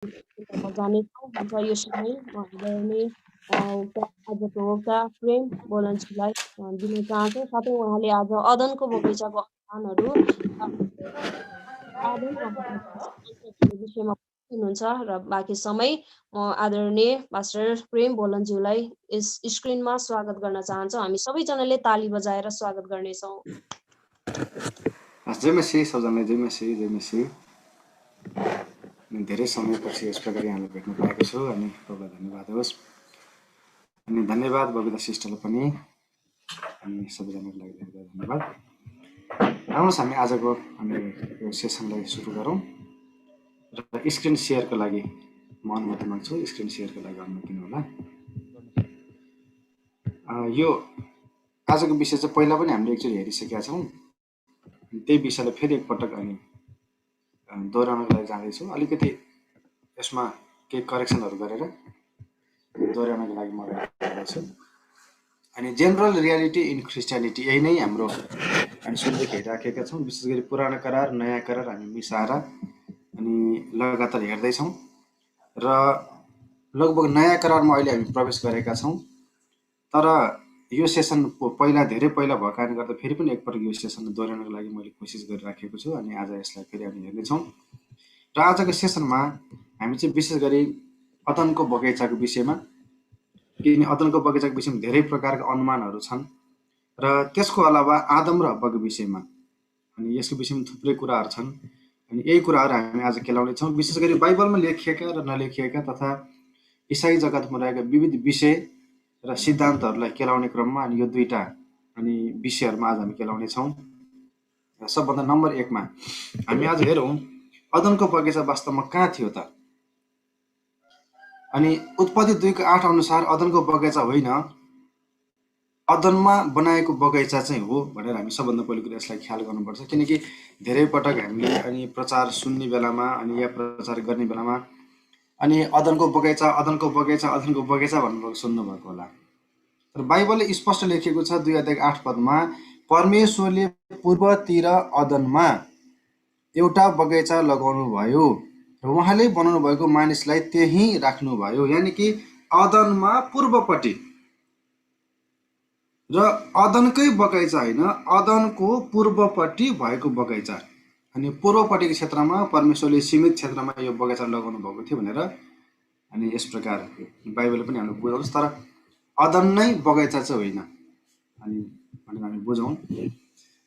कुरामा जानेछौँ र यो समय म आदरणीय आजको वक्ता प्रेम बोलनजीलाई दिन चाहन्छु। साथै उहाँले आज अदनको बगैँचाको अध्ययनहरू आदम र हव्वाको विषयमा हुनुहुन्छ र बाँकी समय म आदरणीय पास्टर प्रेम बोलनज्यूलाई यस स्क्रिनमा स्वागत गर्न चाहन्छु। हामी सबैजनाले ताली बजाएर स्वागत गर्नेछौँ। जय मसी सबजनालाई जय मसी जय मसी। अनि धेरै समयपछि यस प्रकार यहाँलाई भेट्न पाएको छु अनि प्रभुलाई धन्यवाद होस्। अनि धन्यवाद बबिता सिस्टरलाई पनि अनि सबैजनाको लागि धेरै धन्यवाद। आउनुहोस् हामी आजको यो सेसनलाई सुरु गरौँ र स्क्रिन सेयरको लागि म अनुमति माग्छु। स्क्रिन सेयरको लागि अनुमति दिनुहोला। यो आजको विषय चाहिँ पहिला पनि हामीले एकचोटि हेरिसकेका छौँ। त्यही विषयलाई फेरि एकपटक अनि दोहोऱ्याउनको लागि जाँदैछु। अलिकति यसमा केही करेक्सनहरू गरेर दोहोऱ्याउनको लागि म गर्दैछु। अनि जेनरल रियालिटी इन क्रिस्टियानिटी यही नै हाम्रो हामी सुन्दै हेरिराखेका छौँ। विशेष गरी पुरानो करार नयाँ करार हामी मिसाएर अनि लगातार हेर्दैछौँ र लगभग नयाँ करारमा अहिले हामी प्रवेश गरेका छौँ। तर यो सेसन पहिला धेरै पहिला भएको कारणले गर्दा फेरि पनि एकपटक यो सेसन दोहोऱ्याउनको लागि मैले कोसिस गरिराखेको छु अनि आज यसलाई फेरि हामी हेर्नेछौँ। र आजको सेसनमा हामी चाहिँ विशेष गरी अदनको बगैँचाको विषयमा, किनभने अदनको बगैँचाको विषयमा धेरै प्रकारका अनुमानहरू छन् र त्यसको अलावा आदम र हव्वाको विषयमा अनि यसको विषयमा थुप्रै कुराहरू छन् अनि यही कुराहरू हामी आज केलाउनेछौँ। विशेष गरी बाइबलमा लेखिएका र नलेखिएका तथा इसाई जगतमा रहेका विविध विषय र सिद्धान्तहरूलाई केलाउने क्रममा अनि यो दुईटा अनि विषयहरूमा आज हामी केलाउनेछौँ। सबभन्दा नम्बर 1 मा हामी आज हेरौँ अदनको बगैँचा वास्तवमा कहाँ थियो त? अनि उत्पत्ति 2:8 अनुसार अदनको बगैँचा होइन, अदनमा बनाएको बगैँचा चाहिँ हो भनेर हामी सबभन्दा पहिलो कुरा यसलाई ख्याल गर्नुपर्छ। किनकि धेरै पटक हामीले अनि प्रचार सुन्ने बेलामा अनि या प्रचार गर्ने बेलामा अनि अदनको बगैँचा अदनको बगैँचा अदनको बगैँचा भन्नुभएको सुन्नुभएको होला। तर बाइबलले स्पष्ट लेखिएको छ 2:8 परमेश्वरले पूर्वतिर अदनमा एउटा बगैँचा लगाउनु भयो र उहाँले बनाउनु भएको मानिसलाई त्यही राख्नुभयो। यानि कि अदनमा पूर्वपट्टि र अदनकै बगैँचा होइन, अदनको पूर्वपट्टि भएको बगैँचा अनि पूर्वपट्टिको क्षेत्रमा परमेश्वरले सीमित क्षेत्रमा यो बगैँचा लगाउनु भएको थियो भनेर अनि यस प्रकार बाइबलले पनि हामीले बुझाउँछ। तर अदन नै बगैँचा चाहिँ होइन अनि भनेर हामी बुझौँ।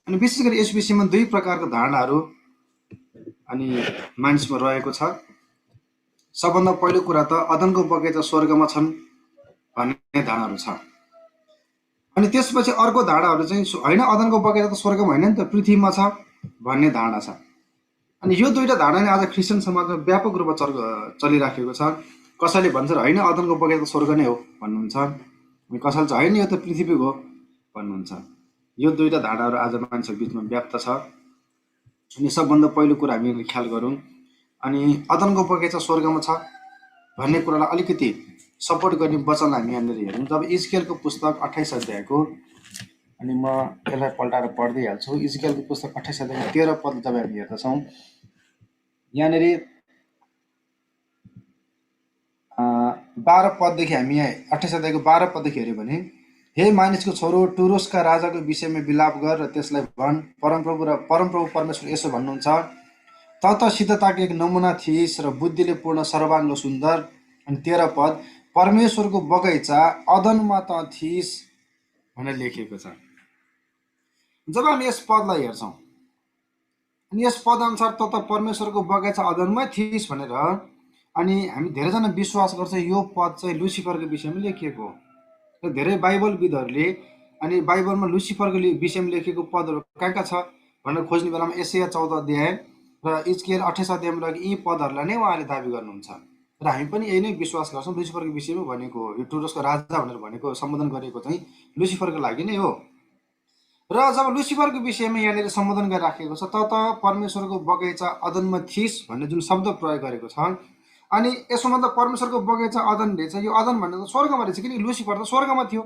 अनि विशेष गरी यस विषयमा दुई प्रकारको धारणाहरू अनि मानिसमा रहेको छ। सबभन्दा पहिलो कुरा त अदनको बगैँचा स्वर्गमा छन् भन्ने धारणाहरू छ। अनि त्यसपछि अर्को धारणाहरू चाहिँ होइन, अदनको बगैँचा त स्वर्गमा होइन नि त, पृथ्वीमा छ भन्ने धारणा छ। अनि यो दुईटा धारणा नै आज क्रिस्चियन समाजमा व्यापक रूपमा चलिराखेको छ। कसैले भन्छ होइन अदनको बगैँचा स्वर्ग नै हो भन्नुहुन्छ, अनि कसैले चाहिँ होइन यो त पृथ्वीको हो भन्नुहुन्छ। यो दुईटा धारणाहरू आज मान्छेको बिचमा व्याप्त छ। अनि सबभन्दा पहिलो कुरा हामी ख्याल गरौँ अनि अदनको बगैँचा स्वर्गमा छ भन्ने कुरालाई अलिकति सपोर्ट गर्ने वचनलाई हामी यहाँनिर हेरौँ। जब इजकेलको पुस्तक 28 अध्यायको अनि म यसलाई पल्टाएर पढ्दै हाल्छु। इजकेलको पुस्तक 28 अध्यायको 13 पद जब हामी हेर्दछौँ, यहाँनिर 12 पददेखि हामी 28 अध्यायको 12 पददेखि हेऱ्यो भने, हे मानिसको छोरो, टुरोसका राजाको विषयमा विलाप गर र त्यसलाई भन्, परमप्रभु परमेश्वर यसो भन्नुहुन्छ, त सिद्धताको एक नमुना थिइस् र बुद्धिले पूर्ण सर्वाङ्ग सुन्दर। अनि 13 पद, परमेश्वरको बगैँचा अदनमा त थिइस् भनेर लेखिएको छ। जब हामी यस पदलाई हेर्छौँ अनि यस पद अनुसार त परमेश्वरको बगैँचा अदनमै थिइस् भनेर अनि हामी धेरैजना विश्वास गर्छ यो पद चाहिँ लुसिफरको विषयमा लेखिएको हो। र धेरै बाइबलविदहरूले अनि बाइबलमा लुसिफरको विषयमा लेखिएको पदहरू कहाँ छ भनेर खोज्ने बेलामा एसाया 14 अध्याय र इजकेल 28 अध्यायमा रहेको यी पदहरूलाई नै उहाँले दाबी गर्नुहुन्छ। र हामी पनि यही नै विश्वास गर्छौँ, लुसिफरको विषयमा भनेको हो। यो टुरोसको राजा भनेर भनेको सम्बोधन गरेको चाहिँ लुसिफरको लागि नै हो। र जब लुसिफरको विषयमा यहाँनिर सम्बोधन गरिराखेको छ, त परमेश्वरको बगैँचा अदनमा थिइस् भन्ने जुन शब्द प्रयोग गरेको छ, अनि यसो मतलब परमेश्वरको बगैँचा अदन रहेछ। यो अदन भन्ने त स्वर्गमा रहेछ, किनकि लुसिफर त स्वर्गमा थियो।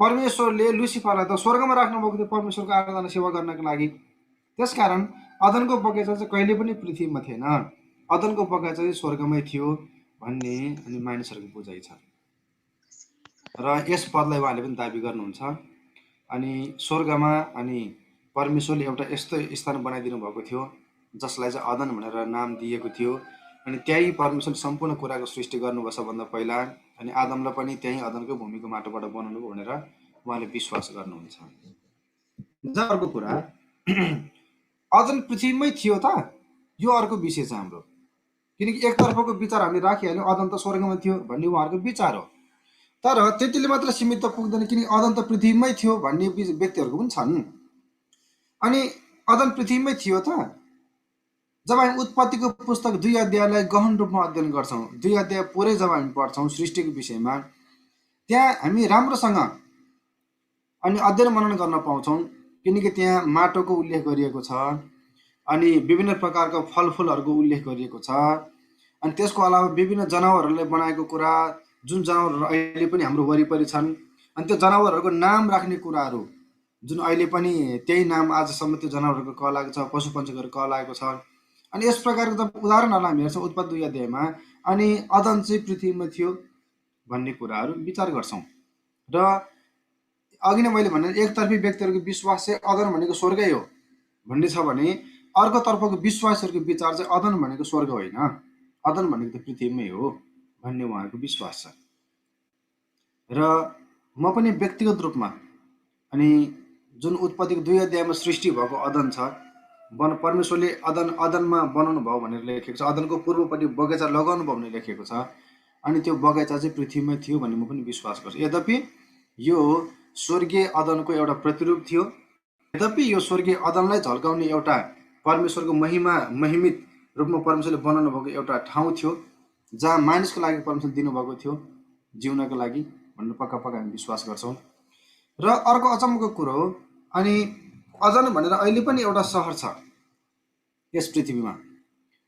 परमेश्वरले लुसिफरलाई त स्वर्गमा राख्नुभएको थियो परमेश्वरको आराधना सेवा गर्नको लागि। त्यसकारण अदनको बगैँचा चाहिँ कहिले पनि पृथ्वीमा थिएन। अदनको बगैँचा चाहिँ स्वर्गमै थियो भन्ने अनि मानिसहरूको बुझाइ छ र यस पदलाई उहाँले पनि दाबी गर्नुहुन्छ। अनि स्वर्गमा अनि परमेश्वरले एउटा यस्तो स्थान बनाइदिनु भएको थियो जसलाई चाहिँ अदन भनेर नाम दिएको थियो। अनि त्यही परमेश्वरले सम्पूर्ण कुराको सृष्टि गर्नुभयो सबभन्दा पहिला। अनि आदमलाई पनि त्यही अदनको भूमिको माटोबाट बनाउनु भयो भनेर उहाँले विश्वास गर्नुहुन्छ। अर्को कुरा अदन पृथ्वीमै थियो त, यो अर्को विषय छ हाम्रो। किनकि एकतर्फको विचार हामीले राखिहाल्यौँ अदन त स्वर्गमा थियो भन्ने उहाँहरूको विचार हो। तर त्यतिले मात्र सीमित त पुग्दैन, किनकि अदन त पृथ्वीमै थियो भन्ने व्यक्तिहरूको पनि छन्। अनि अदन पृथ्वीमै थियो त, जब हामी उत्पत्तिको पुस्तक 2 अध्यायलाई गहन रूपमा अध्ययन गर्छौँ, 2 अध्याय पुरै जब हामी पढ्छौँ सृष्टिको विषयमा, त्यहाँ हामी राम्रोसँग अनि अध्ययन मनन गर्न पाउँछौँ। किनकि त्यहाँ माटोको उल्लेख गरिएको छ, अनि विभिन्न प्रकारको फलफुलहरूको उल्लेख गरिएको छ, अनि त्यसको अलावा विभिन्न जनावरहरूले बनाएको कुरा, जुन जनावरहरू अहिले पनि हाम्रो वरिपरि छन्, अनि त्यो जनावरहरूको नाम राख्ने कुराहरू जुन अहिले पनि त्यही नाम आजसम्म त्यो जनावरहरूको कहलाएको छ, पशु पक्षीहरू कहलाएको छ। अनि यस प्रकारको जब उदाहरणहरूलाई हामी हेर्छौँ उत्पत्ति 2 अध्यायमा, अनि अदन चाहिँ पृथ्वीमा थियो भन्ने कुराहरू विचार गर्छौँ। र अघि नै मैले भने एकतर्फी व्यक्तिहरूको विश्वास चाहिँ अदन भनेको स्वर्गै हो भन्ने छ भने, अर्कोतर्फको विश्वासहरूको विचार चाहिँ अदन भनेको स्वर्ग होइन, अदन भनेको त पृथ्वीमै हो भन्ने उहाँहरूको विश्वास छ। र म पनि व्यक्तिगत रूपमा अनि जुन उत्पत्तिको 2 अध्यायमा सृष्टि भएको अदन छ, परमेश्वरले अदनमा बनाउनु भयो भनेर लेखेको छ, अदनको पूर्वपट्टि बगैँचा लगाउनु भयो भनेर लेखेको छ। अनि त्यो बगैँचा चाहिँ पृथ्वीमै थियो भन्ने म पनि विश्वास गर्छु। यद्यपि यो स्वर्गीय अदनको एउटा प्रतिरूप थियो, यद्यपि यो स्वर्गीय अदनलाई झल्काउने एउटा परमेश्वरको महिमित रूपमा परमेश्वरले बनाउनु भएको एउटा ठाउँ थियो जहाँ मानिसको लागि परमेश्वरले दिनुभएको थियो जिउनको लागि भनेर पक्का हामी विश्वास गर्छौँ। र अर्को अचम्मको कुरो हो, अनि अदन भनेर अहिले पनि एउटा सहर छ यस पृथ्वीमा,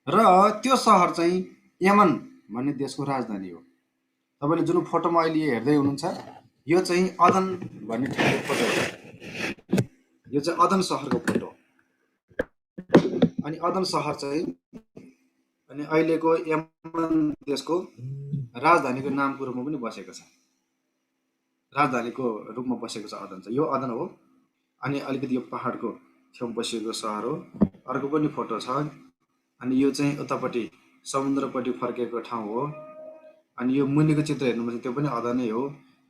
र त्यो सहर चाहिँ यमन भन्ने देशको राजधानी हो। तपाईँले जुन फोटोमा अहिले हेर्दै हुनुहुन्छ यो चाहिँ अदन भन्ने ठाउँको फोटो हो। यो चाहिँ अदन सहरको फोटो। अनि अदन सहर चाहिँ अनि अहिलेको यमन देशको राजधानीको नामको रूपमा पनि बसेको छ, राजधानीको रूपमा बसेको छ अदन चाहिँ। यो अदन हो। अनि अलिकति यो पहाडको छेउमा बसेको सहर हो। अर्को पनि फोटो छ, अनि यो चाहिँ उतापट्टि समुद्रपट्टि फर्केको ठाउँ हो। अनि यो मुनिको चित्र हेर्नुहुन्छ त्यो पनि अदनै हो।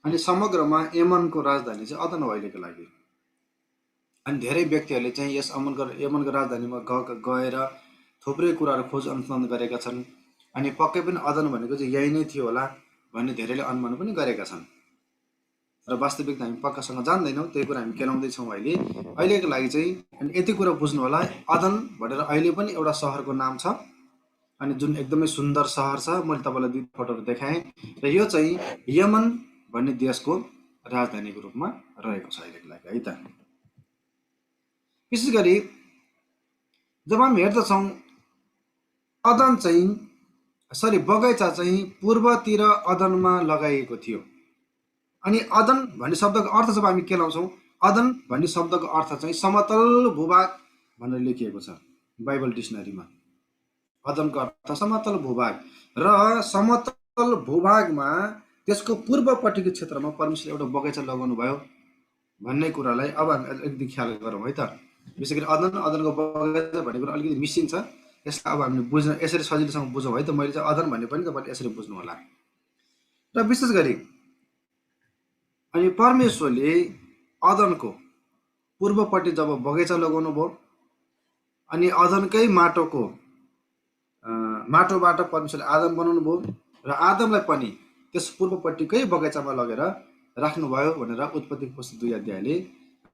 अनि समग्रमा यमनको राजधानी चाहिँ अदन हो अहिलेको लागि। अनि धेरै व्यक्तिहरूले चाहिँ यस यमनको राजधानीमा गएर थुप्रै कुराहरू खोज अनुसन्धान गरेका छन्। अनि पक्कै पनि अदन भनेको चाहिँ यही नै थियो होला भन्ने धेरैले अनुमान पनि गरेका छन्। र वास्तविक हामी पक्कासँग जान्दैनौँ, त्यही कुरा हामी केलाउँदैछौँ अहिलेको लागि चाहिँ। अनि यति कुरा बुझ्नु होला, अदन भनेर अहिले पनि एउटा सहरको नाम छ, अनि जुन एकदमै सुन्दर सहर छ। मैले तपाईँलाई 2 फोटोहरू देखाएँ, र यो चाहिँ यमन भन्ने देशको राजधानीको रूपमा रहेको छ अहिलेको लागि है त। विशेष गरी जब हामी हेर्दछौँ अदन चाहिँ बगैँचा चाहिँ पूर्वतिर अदनमा लगाइएको थियो। अनि अदन भन्ने शब्दको अर्थ जब हामी केलाउँछौँ, अदन भन्ने शब्दको अर्थ चाहिँ समतल भूभाग भनेर लेखिएको छ बाइबल डिक्सनरीमा। अदनको अर्थ समतल भूभाग, र समतल भूभागमा त्यसको पूर्वपट्टिको क्षेत्रमा परमेश्वरले एउटा बगैँचा लगाउनु भयो भन्ने कुरालाई अब हामी अलिकति ख्याल गरौँ है त। विशेष गरी अदनको बगैँचा भन्ने कुरा अलिकति मिसिङ छ, यसलाई अब हामीले बुझ्न यसरी सजिलोसँग बुझौँ है त। मैले चाहिँ अदन भन्ने पनि तपाईँले यसरी बुझ्नु होला। र विशेष गरी अनि परमेश्वरले अदनको पूर्वपट्टि जब बगैँचा लगाउनु भयो, अनि अदनकै माटोबाट परमेश्वरले आदम बनाउनु भयो, र आदमलाई पनि त्यस पूर्वपट्टिकै बगैँचामा लगेर राख्नुभयो भनेर उत्पत्तिको पुस्तक 2 अध्यायले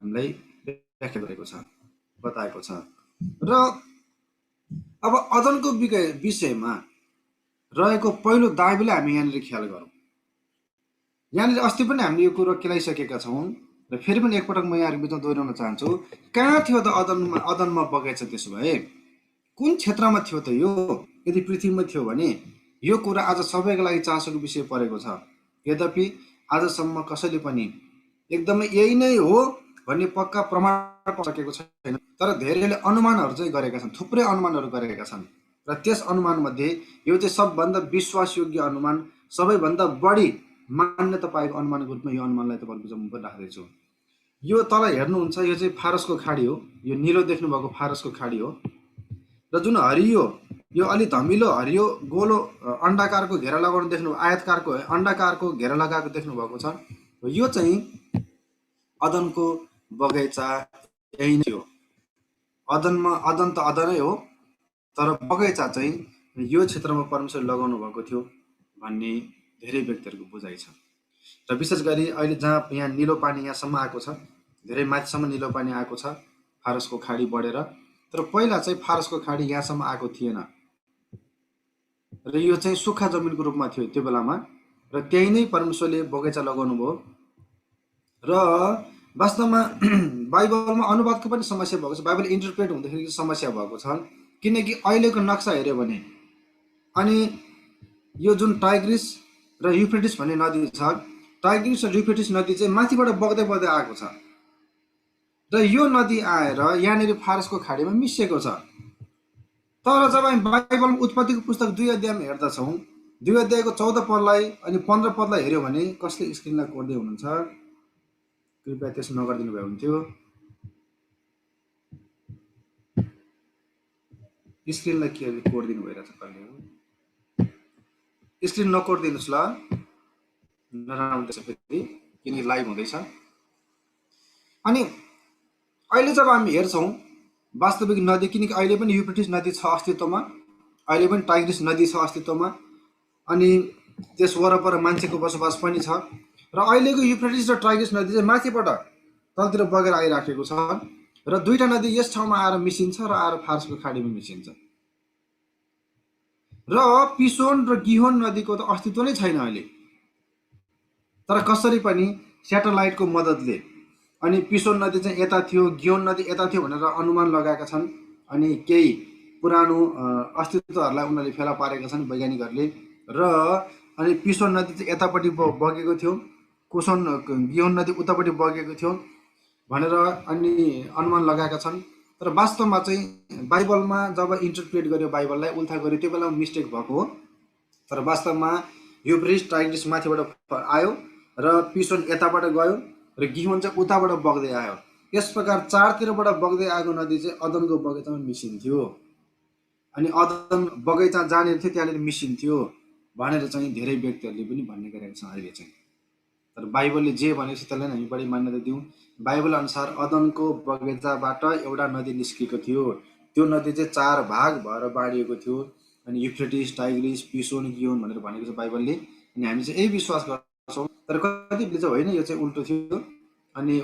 हामीलाई व्याख्या गरेको छ, बताएको छ। र अब अदनको विषयमा रहेको पहिलो दाबीलाई हामी यहाँनिर ख्याल गरौँ। यहाँनिर अस्ति पनि हामीले यो कुरो केलाइसकेका छौँ, र फेरि पनि एकपटक म यहाँहरूको बिचमा दोहोऱ्याउन चाहन्छु। कहाँ थियो त अदनमा बगैँचा? त्यसो भए कुन क्षेत्रमा थियो त यो? यदि पृथ्वीमा थियो भने यो कुरा आज सबैको लागि चासोको विषय परेको छ। यद्यपि आजसम्म कसैले पनि एकदमै यही नै हो भन्ने पक्का प्रमाण सकेको छैन, तर धेरैले अनुमानहरू चाहिँ गरेका छन्, थुप्रै अनुमानहरू गरेका छन्। र त्यस अनुमानमध्ये यो चाहिँ सबभन्दा विश्वासयोग्य अनुमान, सबैभन्दा बढी मान्यता पाएको अनुमानको रूपमा यो अनुमानलाई तपाईँहरूको जम्मा राख्दैछु। यो तल हेर्नुहुन्छ, यो चाहिँ फारसको खाडी हो। यो निलो देख्नुभएको फारसको खाडी हो। र जुन हरियो, यो अलि धमिलो हरियो गोलो अण्डाकारको घेरा लगाउनु देख्नु, आयतकारको अण्डाकारको घेरा लगाएको देख्नुभएको छ, यो चाहिँ अदनको बगैँचा यही नै हो। अदन त अदनै हो, तर बगैँचा चाहिँ यो क्षेत्रमा परमेश्वर लगाउनु भएको थियो भन्ने धेरै व्यक्तिहरूको बुझाइ छ। र विशेष गरी अहिले जहाँ यहाँ निलो पानी यहाँसम्म आएको छ, धेरै माथिसम्म निलो पानी आएको छ फारसको खाडी बढेर, तर पहिला चाहिँ फारसको खाडी यहाँसम्म आएको थिएन र यो चाहिँ सुक्खा जमिनको रूपमा थियो त्यो बेलामा, र त्यही नै परमेश्वरले बगैँचा लगाउनु भयो। र वास्तवमा बाइबलमा अनुवादको पनि समस्या भएको छ, बाइबल इन्टरप्रेट हुँदाखेरि समस्या भएको छ, किनकि अहिलेको नक्सा हेऱ्यो भने अनि यो जुन टाइग्रिस र युफ्रेटिस भन्ने नदी छ, टाइग्रिस र युफ्रेटिस नदी चाहिँ माथिबाट बग्दै बग्दै आएको छ र यो नदी आएर यहाँनिर फारसको खाडीमा मिसिएको छ। तर जब हामी बाइबलमा उत्पत्तिको पुस्तक 2 अध्यायमा हेर्दछौँ, 2 अध्यायको 14 पदलाई अनि 15 पदलाई हेऱ्यो भने, कसले स्क्रिनलाई कोर्दै हुनुहुन्छ कृपया त्यसो नगरिदिनु भए हुन्थ्यो। स्क्रिनलाई के कोर्दिनु भइरहेछ, कसले स्क्रिन नकोर्दिनुहोस् ल, नराम्रो फेरि, किनकि लाइभ हुँदैछ। अनि अहिले जब हामी हेर्छौँ वास्तविक नदी, किनकि अहिले पनि युफ्रेटिस नदी छ अस्तित्वमा, अहिले पनि टाइग्रिस नदी छ अस्तित्वमा, अनि त्यस वरपर मान्छेको बसोबास पनि छ, र अहिलेको युफ्रेटिस र टाइग्रिस नदी चाहिँ माथिबाट तलतिर बगेर आइराखेको छ, र दुईटा नदी यस ठाउँमा आएर मिसिन्छ र आएर फारसको खाडीमा मिसिन्छ। र पिसोन र गिहोन नदीको त अस्तित्व नै छैन अहिले, तर कसरी पनि स्याटेलाइटको मद्दतले अनि पिसोन नदी चाहिँ यता थियो, गियोन नदी यता थियो भनेर अनुमान लगाएका छन्, अनि केही पुरानो अस्तित्वहरूलाई उनीहरूले फेला पारेका छन् वैज्ञानिकहरूले, र अनि पिसोन नदी चाहिँ यतापट्टि बगेको थियो, गियोन नदी उतापट्टि बगेको थियो भनेर अनि अनुमान लगाएका छन्। तर वास्तवमा चाहिँ बाइबलमा जब इन्टरप्रेट गर्यो, बाइबललाई उल्था गर्यो, त्यो बेलामा मिस्टेक भएको हो। तर वास्तवमा युफ्रेटिस टाइग्रिस माथिबाट आयो र पिसोन यताबाट गयो र गिहोन चाहिँ उताबाट बग्दै आयो। यस प्रकार चारतिरबाट बग्दै आएको नदी चाहिँ अदनको बगैँचामा मिसिन्थ्यो, अनि अदन बगैँचा जहाँनिर थियो त्यहाँनिर मिसिन्थ्यो भनेर चाहिँ धेरै व्यक्तिहरूले पनि भन्ने गरेका छन् अहिले चाहिँ। तर बाइबलले जे भनेको छ त्यसलाई हामी बढी मान्यता दिउँ। बाइबल अनुसार अदनको बगैँचाबाट एउटा नदी निस्किएको थियो, त्यो नदी चाहिँ 4 भाग भएर बाँडिएको थियो, अनि युफ्रेटिस, टाइग्रिस, पिसोन, गियोन भनेर भनेको छ बाइबलले। अनि हामी चाहिँ यही विश्वास गर्छौँ। तर कतिले चाहिँ होइन, यो चाहिँ उल्टो थियो, अनि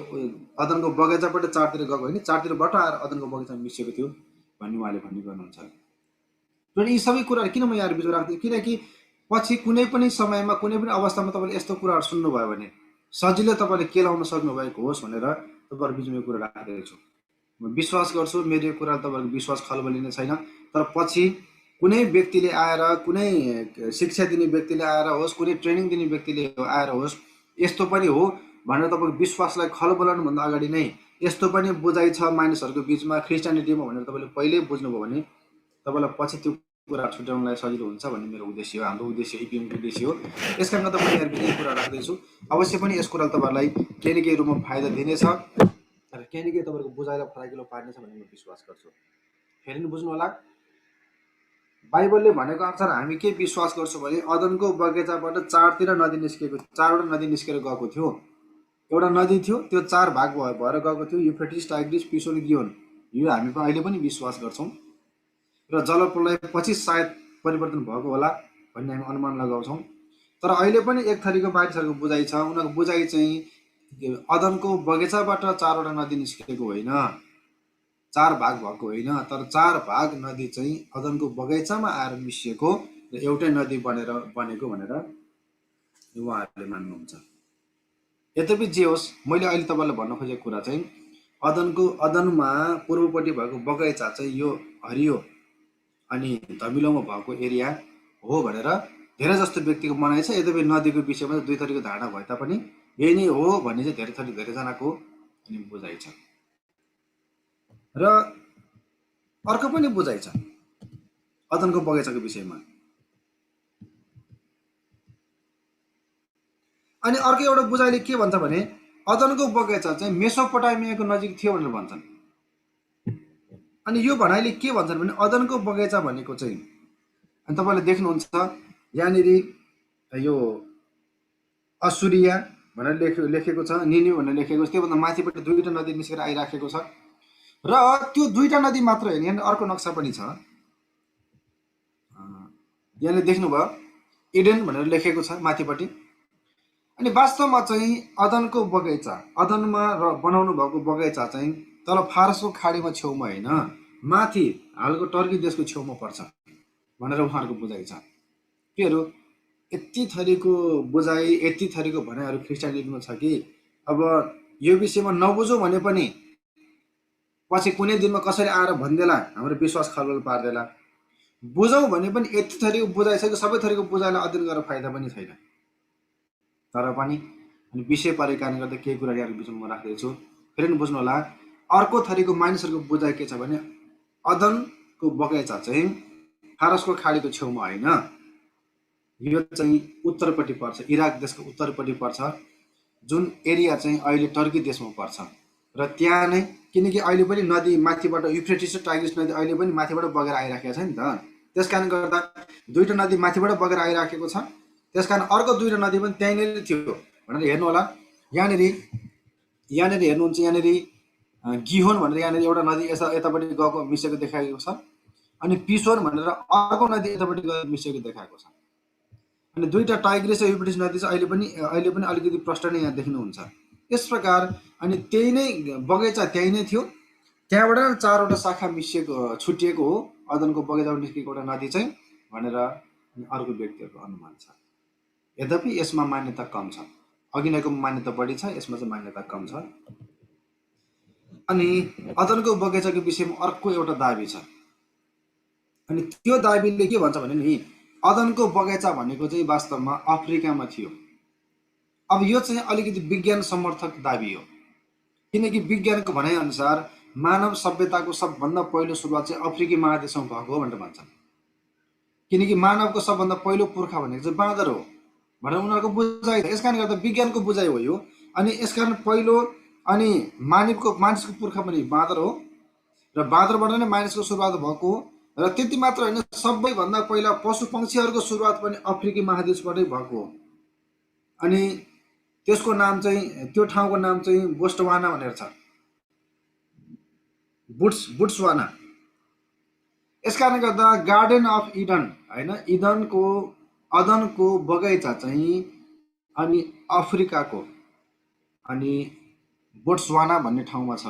अदनको बगैँचाबाट चारतिर गएको होइन, चारतिरबाट आएर अदनको बगैँचामा मिसिएको थियो भन्ने उहाँले भन्ने गर्नुहुन्छ। र यी सबै कुराहरू किन म यहाँ बिचमा राख्छु, किनकि पछि कुनै पनि समयमा कुनै पनि अवस्थामा तपाईँले यस्तो कुराहरू सुन्नुभयो भने सजिलै तपाईँले के लाउन सक्नुभएको होस् भनेर तपाईँहरू बिचमा यो कुरा राख्दैछु। म विश्वास गर्छु मेरो यो कुरा तपाईँहरूको विश्वास खलबलिने छैन, तर पछि कुनै व्यक्तिले आएर, कुनै शिक्षा दिने व्यक्तिले आएर होस्, कुनै ट्रेनिङ दिने व्यक्तिले आएर होस्, यस्तो पनि हो भनेर तपाईँको विश्वासलाई खलबलाउनुभन्दा अगाडि नै यस्तो पनि बुझाइ छ मानिसहरूको बिचमा क्रिस्चियनिटीमा भनेर तपाईँले पहिल्यै बुझ्नुभयो भने तपाईँलाई पछि त्यो कुरा छुट्याउनलाई सजिलो हुन्छ भन्ने मेरो उद्देश्य हो, हाम्रो उद्देश्य, इपिएमको उद्देश्य हो। यस कारण तपाईँ यही कुरा राख्दैछु। अवश्य पनि यस कुराले तपाईँलाई केही न केही रूपमा फाइदा दिनेछ र केही न केही तपाईँको बुझाइलाई फराकिलो पार्नेछ भन्ने म विश्वास गर्छु। फेरि पनि बुझ्नु होला, बाइबलले भनेको अनुसार हामी के विश्वास गर्छौँ भने अदनको बगैँचाबाट चारतिर नदी निस्केको, 4वटा नदी निस्केर गएको थियो। एउटा नदी थियो, त्यो 4 भाग भएर गएको थियो, युफ्रेटिस, टाइग्रिस, पिसोन, गियोन। यो हामी अहिले पनि विश्वास गर्छौँ र जलप्रलय पछि सायद परिवर्तन भएको होला भन्ने हामी अनुमान लगाउँछौँ। तर अहिले पनि एक थरीको मानिसहरूको बुझाइ छ, उनीहरूको बुझाइ चाहिँ अदनको बगैँचाबाट 4वटा नदी निस्केको होइन, 4 भाग भएको होइन, तर 4 भाग नदी चाहिँ अदनको बगैँचामा आएर मिसिएको र एउटै नदी बनेको भनेर उहाँहरूले मान्नुहुन्छ। यद्यपि जे होस्, मैले अहिले तपाईँलाई भन्न खोजेको कुरा चाहिँ अदनमा पूर्वपट्टि भएको बगैँचा चाहिँ यो हरियो अनि धमिलोमा भएको एरिया हो भनेर धेरै जस्तो व्यक्तिको मनाइ छ। यद्यपि नदीको विषयमा दुई थरीको धारणा भए तापनि यही नै हो भन्ने चाहिँ धेरैजनाको अनि बुझाइ छ। र अर्को पनि बुझाइ छ, अदनको बगैँचाको विषयमा। अनि अर्को एउटा बुझाइले के भन्छ भने अदनको बगैँचा चाहिँ मेसोपोटामियाको नजिक थियो भनेर भन्छन्। अनि यो भनाइले के भन्छन् भने अदनको बगैँचा भनेको चाहिँ, अनि तपाईँले देख्नुहुन्छ यहाँनिर यो असुरिया भनेर लेखेको छ, निन्यु भनेर लेखेको छ। त्योभन्दा माथिबाट दुईवटा नदी निस्केर आइराखेको छ। र त्यो दुईवटा नदी मात्र होइन, यहाँ अर्को नक्सा पनि छ, यहाँले देख्नुभयो इडेन भनेर लेखेको छ माथिपट्टि। अनि वास्तवमा चाहिँ अदनको बगैँचा, अदनमा बनाउनु भएको बगैँचा चाहिँ तल फारसको खाडीमा छेउमा होइन, माथि हालको टर्की देशको छेउमा पर्छ भनेर उहाँहरूको बुझाइ छ। केहरू यति थरीको बुझाइ, यति थरीको भनाइहरू ख्रिस्टियानिटीमा छ कि अब यो विषयमा नबुझौँ भने पनि पछि कुनै दिनमा कसरी आएर भनिदेला, हाम्रो विश्वास खलबल पार्देला। बुझौँ भने पनि यति थरीको बुझाइ छ कि सबै थरीको बुझाइलाई अध्ययन गरेर फाइदा पनि छैन। तर पनि अनि विषय परेको कारणले गर्दा केही कुरा यहाँको बिचमा म राख्दैछु। फेरि पनि बुझ्नु होला, अर्को थरीको मानिसहरूको बुझाइ के छ भने अदनको बगैँचा चाहिँ फारसको खाडीको छेउमा होइन, यो चाहिँ उत्तरपट्टि पर्छ, इराक देशको उत्तरपट्टि पर्छ, जुन एरिया चाहिँ अहिले टर्की देशमा पर्छ। र त्यहाँ नै किनकि अहिले पनि नदी माथिबाट युफ्रेटिस र टाइग्रिस नदी अहिले पनि माथिबाट बगेर आइराखेको छ नि त। त्यस कारणले गर्दा दुईवटा नदी माथिबाट बगेर आइराखेको छ। त्यस कारण अर्को दुईवटा नदी पनि त्यहीँनिर थियो भनेर हेर्नु होला। यहाँनिर हेर्नुहुन्छ, यहाँनिर गिहोन भनेर यहाँनिर एउटा नदी यतापट्टि गएको मिसेको देखाएको छ। अनि पिसोन भनेर अर्को नदी यतापट्टि गएको मिसेको देखाएको छ। अनि दुईवटा टाइग्रिस र युफ्रेटिस नदी चाहिँ अहिले पनि अलिकति प्रष्ट नै यहाँ देख्नुहुन्छ। यस प्रकार अनि त्यही नै बगैँचा त्यही नै थियो, त्यहाँबाट चारवटा शाखा मिसिएको छुटिएको हो अदनको बगैँचाबाट निस्केको एउटा नदी चाहिँ भनेर अर्को व्यक्तिहरूको अनुमान छ। यद्यपि यसमा मान्यता कम छ, अघि नैको मान्यता बढी छ, यसमा चाहिँ मान्यता कम छ। अनि अदनको बगैँचाको विषयमा अर्को एउटा दाबी छ। अनि त्यो दाबीले के भन्छ भने नि अदनको बगैँचा भनेको चाहिँ वास्तवमा अफ्रिकामा थियो। अब यो चाहिँ अलिकति विज्ञान समर्थक दाबी हो, किनकि विज्ञानको भनाइअनुसार मानव सभ्यताको सबभन्दा पहिलो सुरुवात चाहिँ अफ्रिकी महादेशमा भएको हो भनेर भन्छन्। किनकि मानवको सबभन्दा पहिलो पुर्खा भनेको चाहिँ बाँदर हो भनेर उनीहरूको बुझाइ छ। यसकारण गर्दा विज्ञानको बुझाइ हो यो। अनि यसकारण पहिलो अनि मानिसको पुर्खा पनि बाँदर हो र बाँदरबाट नै मानिसको सुरुवात भएको हो। र त्यति मात्र होइन, सबैभन्दा पहिला पशु पक्षीहरूको सुरुवात पनि अफ्रिकी महादेशबाटै भएको हो। अनि त्यसको नाम चाहिँ, त्यो ठाउँको नाम चाहिँ बोस्टवाना भनेर छ, बुट्सवाना। यसकारणले गर्दा गार्डन अफ इडन होइन, अदनको बगैँचा चाहिँ अनि अफ्रिकाको अनि बोट्सवाना भन्ने ठाउँमा छ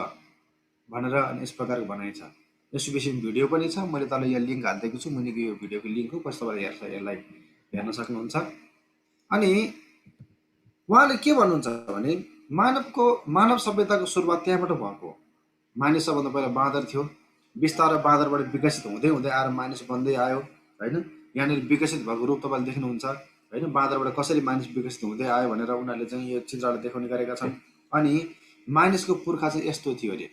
भनेर अनि यस प्रकारको भनाइ छ। यस विषयमा भिडियो पनि छ, मैले तल यहाँ लिङ्क हालिदिएको छु, मुनिको यो भिडियोको लिङ्क हो, पछि तपाईँले यसलाई हेर्न सक्नुहुन्छ। अनि उहाँले के भन्नुहुन्छ भने मानव सभ्यताको सुरुवात त्यहाँबाट भएको हो। मानिस सबभन्दा पहिला बाँदर थियो, बिस्तारै बाँदरबाट विकसित हुँदै हुँदै आएर मानिस बन्दै आयो होइन। यहाँनिर विकसित भएको रूप तपाईँले देख्नुहुन्छ होइन, बाँदरबाट कसरी मानिस विकसित हुँदै आयो भनेर उनीहरूले चाहिँ यो चित्रले देखाउने गरेका छन्। अनि मानिसको पुर्खा चाहिँ यस्तो थियो अरे।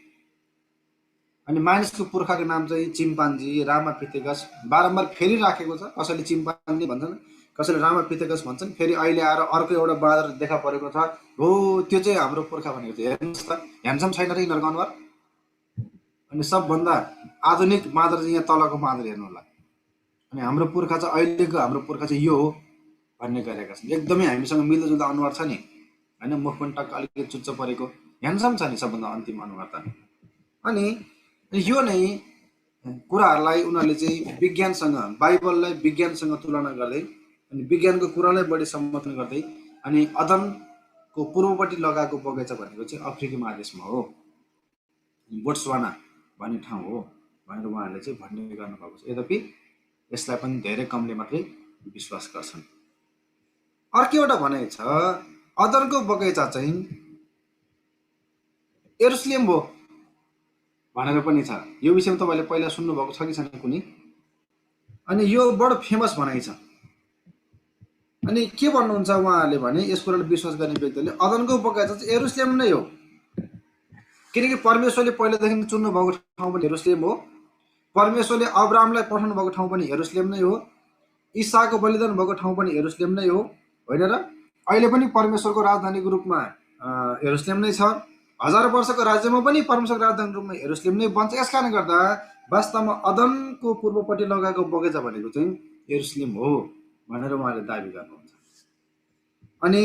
अनि मानिसको पुर्खाको नाम चाहिँ चिम्पान्जी, रामापिथेकस, बारम्बार फेरि राखेको छ। कसैले चिम्पान्जी भन्छन्, कसैले रामापिथेकस भन्छन्। फेरि अहिले आएर अर्को एउटा बाँदर देखा परेको छ, हो त्यो चाहिँ हाम्रो पुर्खा भनेको छ। हेर्नुहोस् त, ह्यान्डसम छैन र यिनीहरूको अनुहार। अनि सबभन्दा आधुनिक बाँदर चाहिँ यहाँ तलको बाँदर हेर्नु होला। अनि हाम्रो पुर्खा चाहिँ अहिलेको हाम्रो पुर्खा चाहिँ यो हो भन्ने गरेका छन्। एकदमै हामीसँग मिल्दोजुल्दो अनुहार छ नि होइन, मुख पनि टक्क अलिकति चुच्चो परेको, ह्यान्डसम छ नि सबभन्दा अन्तिम अनुहार त। अनि यो नै कुराहरूलाई उनीहरूले चाहिँ विज्ञानसँग, बाइबललाई विज्ञानसँग तुलना गर्दै अनि विज्ञानको कुरालाई बढी समर्थन गर्दै अनि अदनको पूर्वपट्टि लगाएको बगैँचा भनेको चाहिँ अफ्रिकी महादेशमा हो, बोट्सवाना भन्ने ठाउँ हो भनेर उहाँहरूले चाहिँ भन्ने गर्नुभएको छ। यद्यपि यसलाई पनि धेरै कमले मात्रै विश्वास गर्छन्। अर्को एउटा भनाइ छ, अदनको बगैँचा चाहिँ यरुसलेम हो भनेर पनि छ। यो विषयमा तपाईँले पहिला सुन्नुभएको छ कि छैन कुनै? अनि यो बडो फेमस भनाइ छ। अनि के भन्नुहुन्छ उहाँहरूले भने यस कुरालाई विश्वास गर्ने व्यक्तिले अदनको बगैँचा चाहिँ यरुसलेम नै हो, किनकि परमेश्वरले पहिलादेखि चुन्नु भएको ठाउँ पनि यरुसलेम हो। परमेश्वरले अब्राहमलाई पठाउनु भएको ठाउँ पनि यरुशलेम नै हो, ईसाको बलिदान भएको ठाउँ पनि यरुशलेम नै हो, होइन र? अहिले पनि परमेश्वरको राजधानीको रूपमा यरुशलेम नै छ। 1000 वर्षको राज्यमा पनि परमेश्वरको राजधानीको रूपमा यरुशलेम नै बन्छ। यस कारणले गर्दा वास्तवमा अदनको पूर्वपट्टि लगाएको बगैँचा भनेको चाहिँ यरुशलेम हो भनेर उहाँले दाबी गर्नुहुन्छ। अनि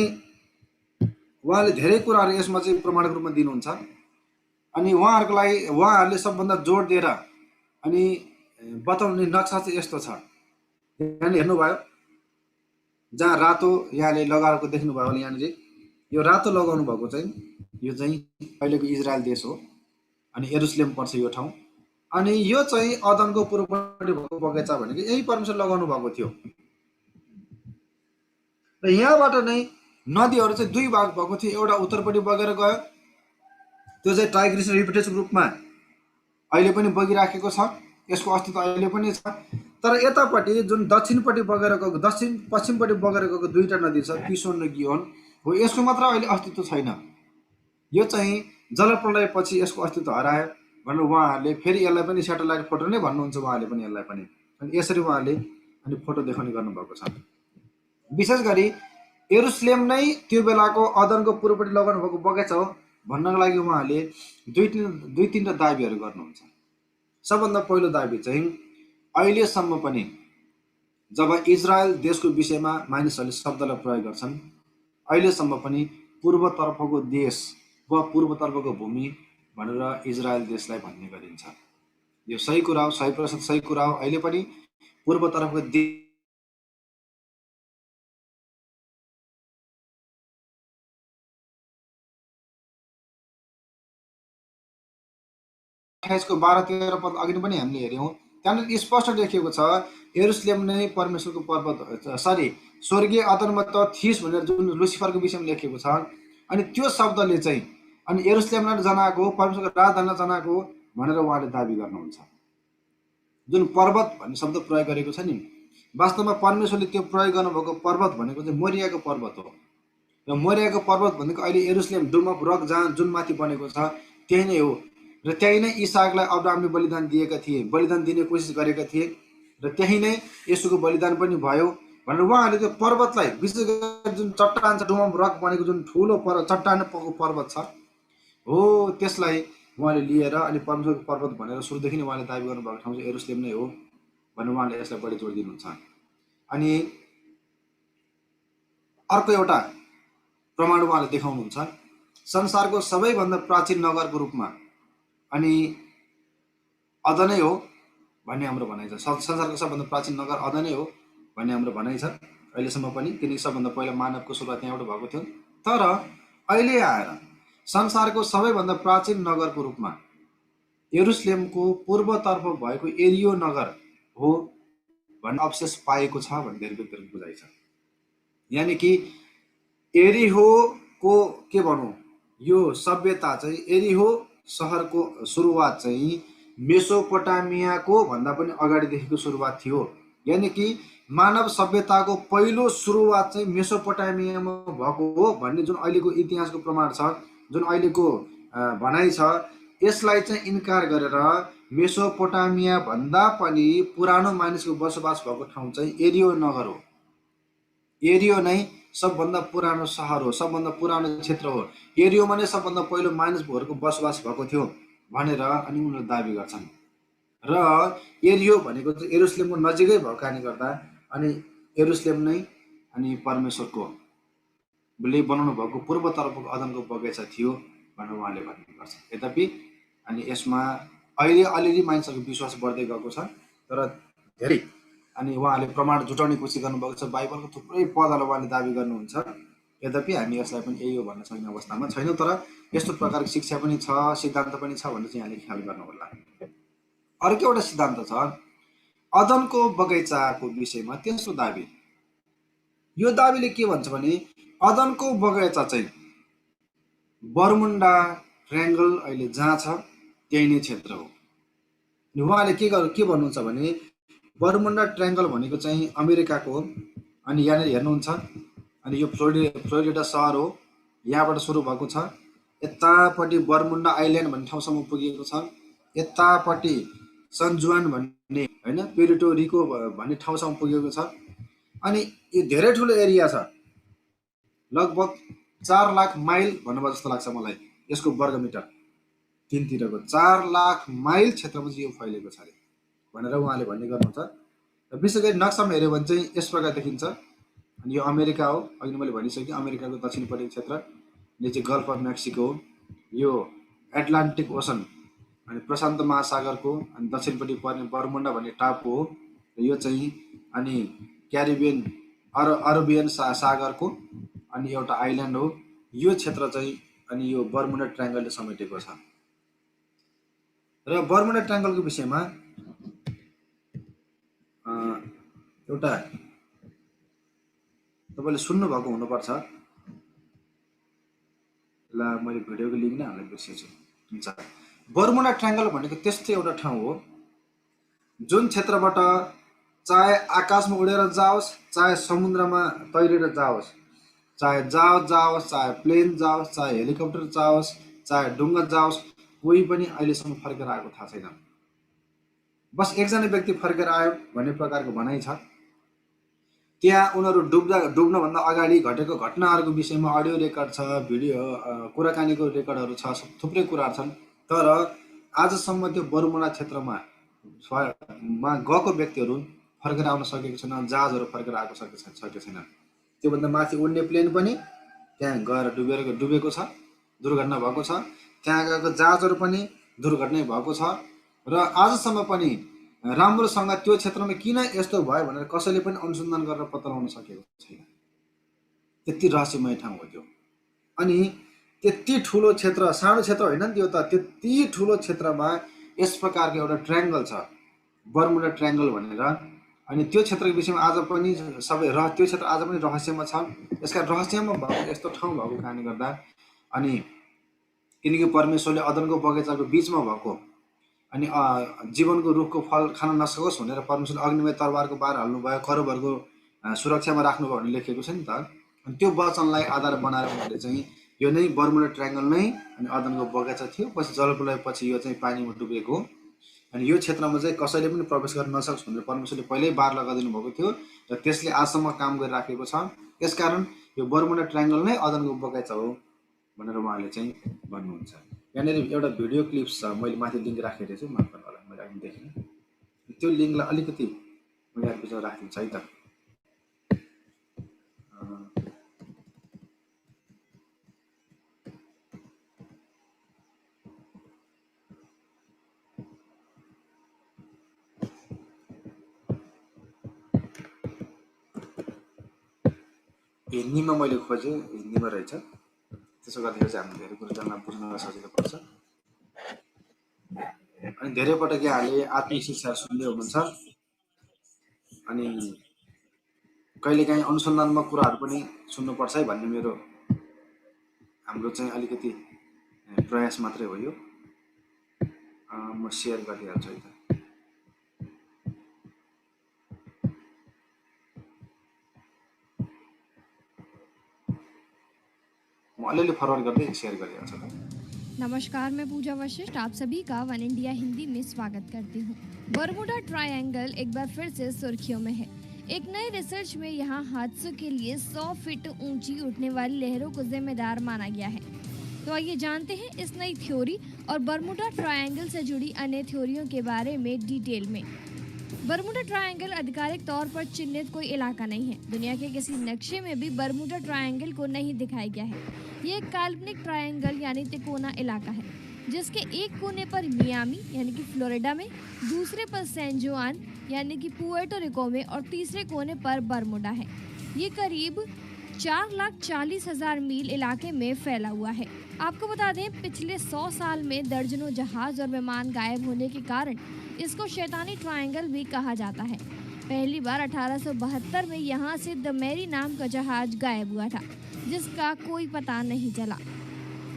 उहाँले धेरै कुराहरू यसमा चाहिँ प्रमाणको रूपमा दिनुहुन्छ। अनि उहाँहरूले सबभन्दा जोड दिएर अनि बताउने नक्सा चाहिँ यस्तो छ। यहाँले हेर्नुभयो जहाँ रातो यहाँले लगाएको देख्नुभयो भने यहाँनिर यो रातो लगाउनु भएको चाहिँ यो चाहिँ अहिलेको इजरायल देश हो अनि यरुशलेम पर्छ यो ठाउँ। अनि यो चाहिँ अदनको पूर्वपट्टि भएको बगैँचा भनेको यही परमेश्वर लगाउनु भएको थियो। र यहाँबाट नै नदीहरू चाहिँ दुई भाग भएको थियो। एउटा उत्तरपट्टि बगेर गयो, त्यो चाहिँ टाइग्रिस र युफ्रेटिसको रूपमा अहिले पनि बगिराखेको छ, यसको अस्तित्व अहिले पनि छ। तर यतापट्टि जुन दक्षिणपट्टि बगेर गएको, दक्षिण पश्चिमपट्टि बगेर गएको दुईवटा नदी छ, पिसोन र गियोन हो, यसको मात्र अहिले अस्तित्व छैन। यो चाहिँ जलप्रलयपछि यसको अस्तित्व हरायो भनेर उहाँहरूले फेरि यसलाई पनि सेटेलाइट फोटो नै भन्नुहुन्छ उहाँहरूले पनि यसलाई पनि। अनि यसरी उहाँहरूले अनि फोटो देखाउने गर्नुभएको छ। विशेष गरी यरुशलेम नै त्यो बेलाको अदनको पूर्वपट्टि लगाउनु भएको बगैँचा हो भन्नको लागि उहाँहरूले दुई तीनवटा दाबीहरू गर्नुहुन्छ। सबभन्दा पहिलो दाबी चाहिँ अहिलेसम्म पनि जब इजरायल देशको विषयमा मानिसहरूले शब्दलाई प्रयोग गर्छन्, अहिलेसम्म पनि पूर्वतर्फको देश वा पूर्वतर्फको भूमि भनेर इजरायल देशलाई भन्ने गरिन्छ। यो सही कुरा हो, 100% सही कुरा हो। अहिले पनि पूर्वतर्फको देश 28 को 12-13 पद अघि पनि हामीले हेऱ्यौँ। त्यहाँनिर स्पष्ट लेखिएको छ यरुशलेम नै परमेश्वरको पर्वत, स्वर्गीय अदनमा त थिस भनेर जुन लुसिफरको विषयमा लेखिएको छ। अनि त्यो शब्दले चाहिँ अनि यरुशलेमलाई जनाएको, परमेश्वरको राजधानीलाई जनाएको भनेर उहाँले दाबी गर्नुहुन्छ। जुन पर्वत भन्ने शब्द प्रयोग गरेको छ नि, वास्तवमा परमेश्वरले त्यो प्रयोग गर्नुभएको पर्वत भनेको चाहिँ मोरियाको पर्वत हो। र मोरियाको पर्वत भनेको अहिले यरुशलेम डोम अफ रक जहाँ जुन माथि बनेको छ त्यही नै हो। र त्यही नै इसाकलाई अब्राहमले बलिदान दिएका थिए, बलिदान दिने कोसिस गरेका थिए, र त्यही नै येशूको बलिदान पनि भयो भनेर उहाँहरूले त्यो पर्वतलाई, विशेष गरी जुन चट्टान छ, डोम अफ रक बनेको जुन ठुलो चट्टान पर्वत छ हो, त्यसलाई उहाँले लिएर अनि परमेश्वरको पर्वत भनेर सुरुदेखि नै उहाँले दाबी गर्नुभएको ठाउँ चाहिँ यरुशलेम नै हो भनेर उहाँले यसलाई बढी जोड दिनुहुन्छ। अनि अर्को एउटा प्रमाण उहाँले देखाउनुहुन्छ, संसारको सबैभन्दा प्राचीन नगरको रूपमा अनि अदनै हो भन्ने हाम्रो भनाइ छ। संसारको सबभन्दा प्राचीन नगर अदनै हो भन्ने हाम्रो भनाइ छ अहिलेसम्म पनि, किनकि सबभन्दा पहिला मानवको सुरुवात त्यहाँबाट भएको थियो। तर अहिले आएर संसारको सबैभन्दा प्राचीन नगरको रूपमा यरुशलेमको पूर्वतर्फ भएको एरियो नगर हो भन्ने अवशेष पाएको छ भन्ने धेरै व्यक्तिहरूको बुझाइ छ। यानि कि एरिहोको के भनौँ, यो सभ्यता चाहिँ एरिहो सहरको सुरुवात चाहिँ मेसोपोटामियाको भन्दा पनि अगाडिदेखिको सुरुवात थियो। यानि कि मानव सभ्यताको पहिलो सुरुवात चाहिँ मेसोपोटामियामा भएको हो भन्ने जुन अहिलेको इतिहासको प्रमाण छ, जुन अहिलेको भनाइ छ, यसलाई चाहिँ इन्कार गरेर मेसोपोटामिया भन्दा पनि पुरानो मानिसको बसोबास भएको ठाउँ चाहिँ एरियो नगर हो। एरियो नै सबभन्दा पुरानो सहर हो, सबभन्दा पुरानो क्षेत्र हो। एरियोमा नै सबभन्दा पहिलो मानिसहरूको बसोबास भएको थियो भनेर अनि उनीहरूले दाबी गर्छन्। र एरियो भनेको चाहिँ यरुशलेमको नजिकै भएको कारणले गर्दा अनि यरुशलेम नै अनि परमेश्वरको बनाउनु भएको पूर्वतर्फको अदनको बगैँचा थियो भनेर उहाँले भन्ने गर्छ। यद्यपि अनि यसमा अहिले अलिअलि मानिसहरूको विश्वास बढ्दै गएको छ, तर धेरै अनि उहाँले प्रमाण जुटाउने कोसिस गर्नुभएको छ। बाइबलको थुप्रै पदहरूलाई उहाँले दाबी गर्नुहुन्छ। यद्यपि हामी यसलाई पनि यही हो भन्न सक्ने अवस्थामा छैनौँ, तर यस्तो प्रकारको शिक्षा पनि छ, सिद्धान्त पनि छ भनेर चाहिँ यहाँले ख्याल गर्नु होला। अर्को एउटा सिद्धान्त छ अदनको बगैँचाको विषयमा तेस्रो दाबी। यो दाबीले के भन्छ भने अदनको बगैँचा चाहिँ बर्मुडा ट्रायङ्गल अहिले जहाँ छ त्यही नै क्षेत्र हो। उहाँले के भन्नुहुन्छ भने बर्मुडा ट्रायङ्गल भनेको चाहिँ अमेरिकाको हो। अनि यहाँनिर हेर्नुहुन्छ अनि यो फ्लोरिडा सहर हो, यहाँबाट सुरु भएको छ। यतापट्टि बर्मुडा आइल्यान्ड भन्ने ठाउँसम्म पुगेको छ। यतापट्टि सन जुआन भन्ने होइन पेरिटो रिको भन्ने ठाउँसम्म पुगेको छ। अनि यो धेरै ठुलो एरिया छ, लगभग 4 लाख माइल भन्नुभयो जस्तो लाग्छ मलाई यसको वर्गमिटर, तिनतिरको 4 लाख माइल क्षेत्रमा चाहिँ यो फैलेको छ अरे भनेर उहाँले भन्ने गर्नुहुन्छ। र विशेष गरी नक्सामा हेऱ्यो भने चाहिँ यस प्रकार देखिन्छ। अनि यो अमेरिका हो, अघि मैले भनिसकेँ, अमेरिकाको दक्षिणपट्टि क्षेत्र यो चाहिँ गल्फ अफ मेक्सिको हो, यो एटलान्टिक ओसन अनि प्रशान्त महासागरको अनि दक्षिणपट्टि पर्ने बर्मुडा भन्ने टापु हो, यो चाहिँ अनि क्यारिबियन अरबियन सागरको अनि एउटा आइल्यान्ड हो। यो क्षेत्र चाहिँ अनि यो बर्मुडा ट्रायङ्गलले समेटेको छ। र बर्मुडा ट्रायङ्गलको विषयमा एउटा तपाईँले सुन्नुभएको हुनुपर्छ, ल मैले भिडियोको लिङ्क नै हाल्न बिर्सेछु। हुन्छ, बर्मुडा ट्रायङ्गल भनेको त्यस्तै एउटा ठाउँ हो जुन क्षेत्रबाट चाहे आकाशमा उडेर जाओस्, चाहे समुद्रमा तैरेर जाओस्, चाहे जहाज जाओस्, चाहे प्लेन जाओस्, चाहे हेलिकप्टर जाओस्, चाहे डुङ्गा जाओस्, कोही पनि अहिलेसम्म फर्केर आएको थाहा छैन। बस एकजना व्यक्ति फर्केर आयो भन्ने प्रकारको भनाइ छ। त्यहाँ उनीहरू डुब्नभन्दा अगाडि घटेको घटनाहरूको विषयमा अडियो रेकर्ड छ, भिडियो कुराकानीको रेकर्डहरू छ, थुप्रै कुराहरू छन्। तर आजसम्म त्यो बर्मुडा क्षेत्रमा गएको व्यक्तिहरू फर्केर आउन सकेको छैन, जहाजहरू फर्केर आएको सकेको छैन। त्योभन्दा माथि उड्ने प्लेन पनि त्यहाँ गएर डुबेको छ, दुर्घटना भएको छ। त्यहाँ गएको जहाजहरू पनि दुर्घटना भएको छ। र आजसम्म पनि राम्रोसँग त्यो क्षेत्रमा किन यस्तो भयो भनेर कसैले पनि अनुसन्धान गरेर पत्ता लगाउन सकेको छैन। त्यति रहस्यमय ठाउँ हो त्यो। अनि त्यति ठुलो क्षेत्र, सानो क्षेत्र होइन नि त्यो त, त्यति ठुलो क्षेत्रमा यस प्रकारको एउटा ट्रायङ्गल छ, बर्मुडा ट्रायङ्गल भनेर। अनि त्यो क्षेत्रको विषयमा आज पनि त्यो क्षेत्र आज पनि रहस्यमा छ। यसका रहस्यमा भएको यस्तो ठाउँ भएको कारणले गर्दा, अनि किनकि परमेश्वरले अदनको बगैँचाको बिचमा भएको अनि जीवनको रुखको फल खान नसकोस् भनेर परमेश्वरले अग्निमय तरबारको बार हाल्नुभयो, करुबहरूको सुरक्षामा राख्नुभयो भन्ने लेखेको छ नि त। अनि त्यो वचनलाई आधार बनाएर उनीहरूले चाहिँ यो नै बर्मुडा ट्रायङ्गल नै अनि अदनको बगैँचा थियो। पछि जलप्रलय पछि यो चाहिँ पानीमा डुबेको। अनि यो क्षेत्रमा चाहिँ कसैले पनि प्रवेश गर्न नसकोस् भनेर परमेश्वरले पहिल्यै बार लगाइदिनु भएको थियो र त्यसले आजसम्म काम गरिराखेको छ। त्यसकारण यो बर्मुडा ट्रायङ्गल नै अदनको बगैँचा हो भनेर उहाँले चाहिँ भन्नुहुन्छ। यहाँनिर एउटा भिडियो क्लिप्स छ, मैले माथि लिङ्क राखेको छु, माफ गर्नु होला मैले अघि देखेँ। त्यो लिङ्कलाई अलिकति म यहाँ पछि राखिदिन्छु है त। हिन्दीमा मैले खोजेँ, हिन्दीमा रहेछ। त्यसो गर्दाखेरि चाहिँ हामीले धेरै कुरो जान्न बुझ्न सजिलो पर्छ। अनि धेरै पटक यहाँहरूले आत्मिक शिक्षाहरू सुन्दै हुनुहुन्छ। अनि कहिलेकाहीँ अनुसन्धानमा कुराहरू पनि सुन्नुपर्छ है भन्ने हाम्रो चाहिँ अलिकति प्रयास मात्रै हो यो। म सेयर गरिहाल्छु है त। म अलिअलि फरवर्ड गर्दै सेयर गरिहाल्छु। नमस्कार, मैं पूजा वशिष्ठ आप सभी का वन इंडिया हिंदी में स्वागत करती हूँ। बर्मुडा ट्रायंगल एक बार फिर से सुर्खियों में है। एक नए रिसर्च में यहाँ हादसों के लिए 100 फीट ऊंची उठने वाली लहरों को जिम्मेदार माना गया है। तो आइए जानते हैं इस नई थ्योरी और बर्मुडा ट्रायंगल से जुड़ी अन्य थ्योरियों के बारे में डिटेल में। बर्मुडा ट्रायंगल आधिकारिक तौर पर चिन्हित कोई इलाका नहीं है। दुनिया के किसी नक्शे में भी बर्मुडा ट्रायंगल को नहीं दिखाया गया है। ये एक काल्पनिक ट्रायंगल यानी तिकोना इलाका है, जिसके एक कोने पर मियामी यानी कि फ्लोरिडा में, दूसरे पर सैन जुआन यानी कि पुएर्टो रिको में और तीसरे कोने पर बर्मुडा है। ये करीब 4,40,000 मील इलाके में फैला हुआ है। आपको बता दें, पिछले 100 साल में दर्जनों जहाज और विमान गायब होने के कारण इसको शैतानी ट्रायंगल भी कहा जाता है। पहली बार 1872 में यहाँ से द मैरी नाम का जहाज गायब हुआ था, जिसका कोई पता नहीं चला।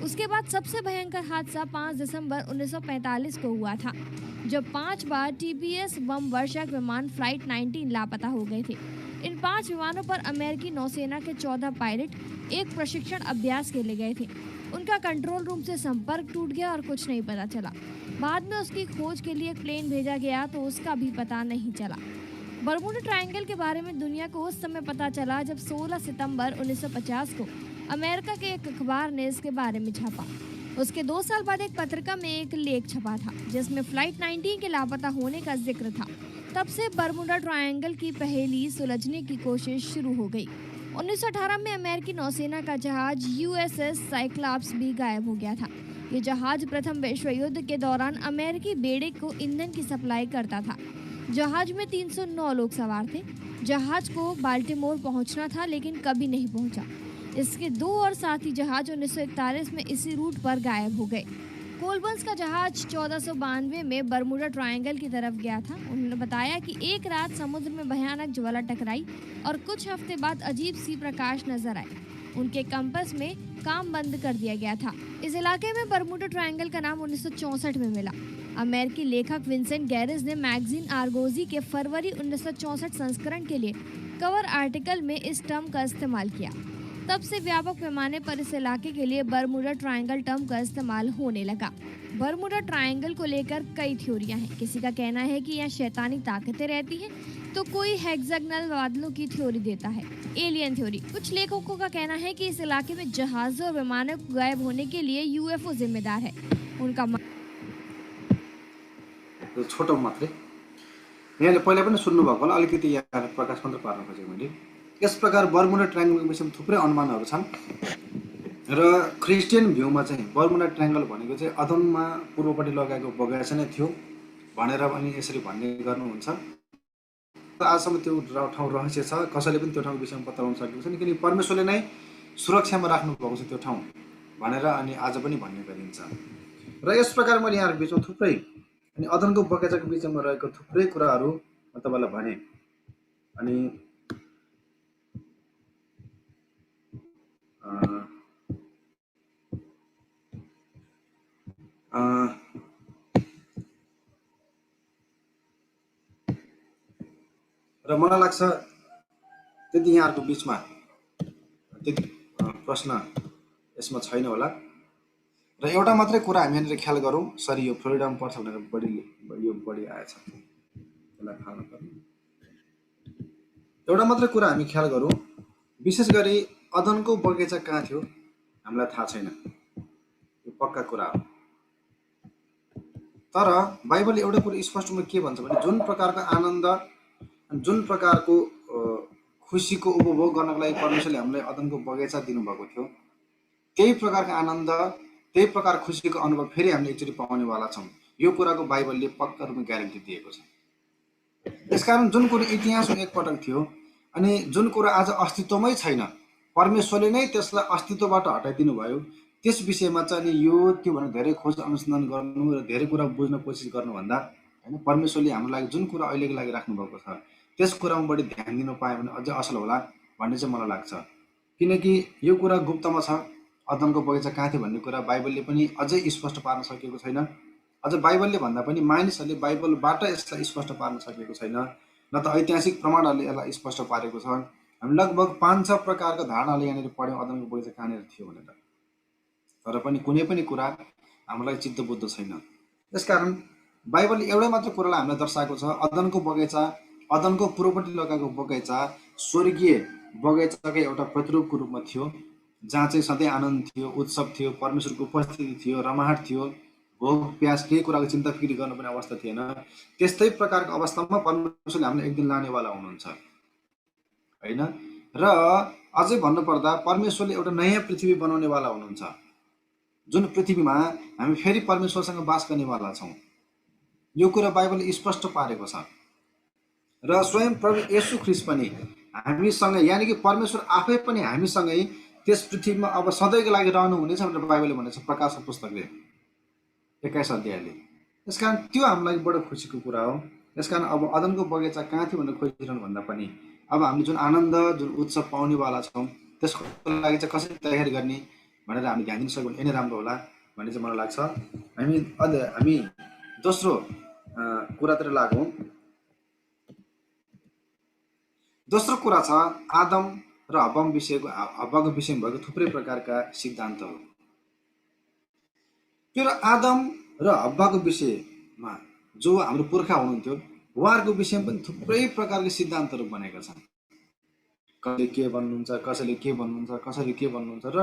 उसके बाद सबसे भयंकर हादसा 5 दिसंबर 1945 को हुआ था, जब 5 बार TPS बम वर्षक विमान फ्लाइट 19 लापता हो गए थे। इन 5 विमानों पर अमेरिकी नौसेना के 14 पायलट एक प्रशिक्षण अभ्यास के लिए गए थे। उनका कंट्रोल रूम से संपर्क टूट गया और कुछ नहीं पता चला। बाद में उसकी खोज के लिए एक प्लेन भेजा गया तो उसका भी पता नहीं चला। बरमूडा ट्रायंगल के बारे में दुनिया को उस समय पता चला जब 16 सितंबर 1950 को अमेरिका के एक अखबार ने इसके बारे में छापा। उसके 2 साल बाद एक पत्रिका में एक लेख छपा था जिसमें फ्लाइट 19 के लापता होने का जिक्र था। तब से बरमूडा ट्रायंगल की पहेली सुलझने की कोशिश शुरू हो गई। 1918 में अमेरिकी नौसेना का जहाज USS साइक्लॉप्स भी गायब हो गया था। ये जहाज प्रथम विश्व युद्ध के दौरान अमेरिकी बेड़े को ईंधन की सप्लाई करता था। जहाज में 309 लोग सवार थे। जहाज को बाल्टीमोर पहुंचना था लेकिन कभी नहीं पहुंचा। इसके 2 और साथी जहाज 1941 में इसी रूट पर गायब हो गए। कोलबंस का जहाज 1492 में बरमूडा ट्रायंगल की तरफ गया था। उन्होंने बताया कि एक रात समुद्र में भयानक ज्वाला टकराई और कुछ हफ्ते बाद अजीब सी प्रकाश नजर आए। उनके कंपास में काम बंद कर दिया गया था। इस इलाके में बरमूडा ट्रायंगल का नाम 1964 में मिला। अमेरिकी लेखक विंसेंट गैरिस ने मैगजीन आर्गोजी के फरवरी 1964 संस्करण के लिए कवर आर्टिकल में इस टर्म का इस्तेमाल किया। तब से व्यापक पैमाने पर इस इलाके के लिए बरमूडा ट्रायंगल टर्म का इस्तेमाल होने लगा। बरमूडा ट्रायंगल को लेकर कई थ्योरियां हैं। किसी का कहना है कि यहाँ शैतानी ताकतें रहती हैं, तो कोई हेक्सागोनल बादलों की थ्योरी देता है, एलियन थ्योरी। कुछ लेखकों का कहना है कि इस इलाके में जहाजों और विमानों को गायब होने के लिए UFO जिम्मेदार है। उनका छोटो मात्रै यहाँले पहिला पनि सुन्नुभएको होला, अलिकति यहाँ प्रकाश मात्र पार्न खोजेको मैले। यस प्रकार बरमुडा ट्रायंगलको विषयमा थुप्रै अनुमानहरू छन् र क्रिस्चियन भ्यूमा चाहिँ बरमुडा ट्रायंगल भनेको चाहिँ अदनमा पूर्वपट्टि लगाएको बगैँचा नै थियो भनेर पनि यसरी भन्ने गर्नुहुन्छ। आजसम्म त्यो ठाउँ रहस्य छ, कसैले पनि त्यो ठाउँको विषयमा पत्ता लगाउन सकेको छैन, किनकि परमेश्वरले नै सुरक्षामा राख्नु भएको छ त्यो ठाउँ भनेर अनि आज पनि भन्ने गरिन्छ। र यस प्रकार मैले यहाँहरूको बिचमा थुप्रै अनि अदनको बगैँचाको बिचमा रहेको थुप्रै कुराहरू म तपाईँलाई भने। अनि र मलाई लाग्छ त्यति यहाँहरूको बिचमा त्यति प्रश्न यसमा छैन होला। र एउटा मात्रै कुरा हामी यहाँनिर ख्याल गरौँ, सरी यो फ्लोरिडामा पर्छ भनेर बढी आएछ, त्यसलाई थाहा नपर्ने। एउटा मात्रै कुरा हामी ख्याल गरौँ, विशेष गरी अदनको बगैँचा कहाँ थियो हामीलाई थाहा छैन, यो पक्का कुरा हो। तर बाइबलले एउटा कुरा स्पष्टमा के भन्छ भने जुन प्रकारको आनन्द, जुन प्रकारको खुसीको उपभोग गर्नको लागि परमेश्वरले हामीलाई अदनको बगैँचा दिनुभएको थियो, त्यही प्रकारको आनन्द, त्यही प्रकार खुसीको अनुभव फेरि हामीले एकचोटि पाउनेवाला छौँ। यो कुराको बाइबलले पक्का रूपमा ग्यारेन्टी दिएको छ। यसकारण जुन कुरो इतिहासमा एकपटक थियो अनि जुन कुरा आज अस्तित्वमै छैन, परमेश्वरले नै त्यसलाई अस्तित्वबाट हटाइदिनु भयो, त्यस विषयमा चाहिँ अनि यो त्यो भनेर धेरै खोज अनुसन्धान गर्नु र धेरै कुरा बुझ्न कोसिस गर्नुभन्दा होइन, परमेश्वरले हाम्रो लागि जुन कुरा अहिलेको लागि राख्नुभएको छ त्यस कुरामा बढी ध्यान दिनु पायो भने अझै असल होला भन्ने चाहिँ मलाई लाग्छ। किनकि यो कुरा गुप्तमा छ, अदनको बगैँचा कहाँ थियो भन्ने कुरा बाइबलले पनि अझै स्पष्ट पार्न सकेको छैन। अझ बाइबलले भन्दा पनि मानिसहरूले बाइबलबाट यसलाई स्पष्ट पार्न सकेको छैन, न त ऐतिहासिक प्रमाणहरूले यसलाई स्पष्ट पारेको छ। हामी लगभग 5-6 प्रकारका धारणाले यहाँनिर पढ्यौँ अदनको बगैँचा कहाँनिर थियो भनेर, तर पनि कुनै पनि कुरा हामीलाई चित्त बुझ्दो छैन। यसकारण बाइबलले एउटै मात्र कुरालाई हामीलाई दर्शाएको छ, अदनको बगैँचा, अदनको पूर्वपट्टि लगाएको बगैँचा स्वर्गीय बगैँचाकै एउटा प्रतिरूपको रूपमा थियो, जहाँ चाहिँ सधैँ आनन्द थियो, उत्सव थियो, परमेश्वरको उपस्थिति थियो, रमाहट थियो, भोग प्यास केही कुराको चिन्ता फिक्री गर्नुपर्ने अवस्था थिएन। त्यस्तै प्रकारको अवस्थामा परमेश्वरले हामीलाई एक दिन लानेवाला हुनुहुन्छ होइन। र अझै भन्नुपर्दा परमेश्वरले एउटा नयाँ पृथ्वी बनाउनेवाला हुनुहुन्छ, जुन पृथ्वीमा हामी फेरि परमेश्वरसँग बास गर्नेवाला छौँ। यो कुरा बाइबलले स्पष्ट पारेको छ। र स्वयं प्रभु येशू ख्रीष्ट पनि हामीसँगै, यानि कि परमेश्वर आफै पनि हामीसँगै त्यस पृथ्वीमा अब सधैँको लागि रहनुहुनेछ भनेर बाइबलले भनेको छ, प्रकाशको पुस्तकले 21 अध्यायले। यसकारण त्यो हामीलाई बडो खुसीको कुरा हो। यसकारण अब अदनको बगैँचा कहाँ थियो भनेर खोजिरहनु भन्दा पनि अब हामीले जुन आनन्द, जुन उत्सव पाउनेवाला छौँ त्यसको लागि चाहिँ कसरी तयारी गर्ने भनेर हामी ध्यान दिन सक्यो भने यही नै राम्रो होला भन्ने चाहिँ मलाई लाग्छ। हामी दोस्रो कुरातिर लागौँ। दोस्रो कुरा छ आदम र हव्वाको विषयमा भएको थुप्रै प्रकारका सिद्धान्तहरू। त्यो आदम र हव्वाको विषयमा जो हाम्रो पुर्खा हुनुहुन्थ्यो उहाँहरूको विषयमा पनि थुप्रै प्रकारका सिद्धान्तहरू बनेका छन्। कसैले के भन्नुहुन्छ, कसैले के भन्नुहुन्छ, कसैले के भन्नुहुन्छ, र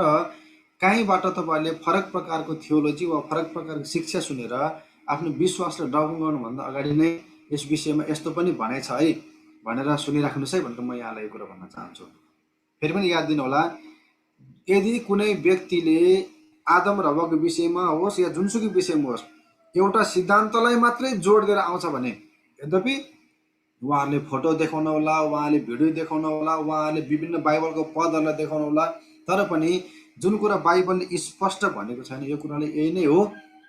कहीँबाट तपाईँहरूले फरक प्रकारको थियोलोजी वा फरक प्रकारको शिक्षा सुनेर आफ्नो विश्वासलाई डाउन गर्नुभन्दा अगाडि नै यस विषयमा यस्तो पनि भनाइ छ है भनेर सुनिराख्नुहोस् है भनेर म यहाँलाई यो कुरा भन्न चाहन्छु। फेरि पनि याद दिनुहोला, यदि कुनै व्यक्तिले आदम र हव्वाको विषयमा होस् या जुनसुकै विषयमा होस् एउटा सिद्धान्तलाई मात्रै जोड दिएर आउँछ भने, यद्यपि उहाँहरूले फोटो देखाउनु होला, उहाँले भिडियो देखाउनु होला, उहाँहरूले विभिन्न बाइबलको पदहरूलाई देखाउनु होला, तर पनि जुन कुरा बाइबलले स्पष्ट भनेको छैन यो कुराले यही नै हो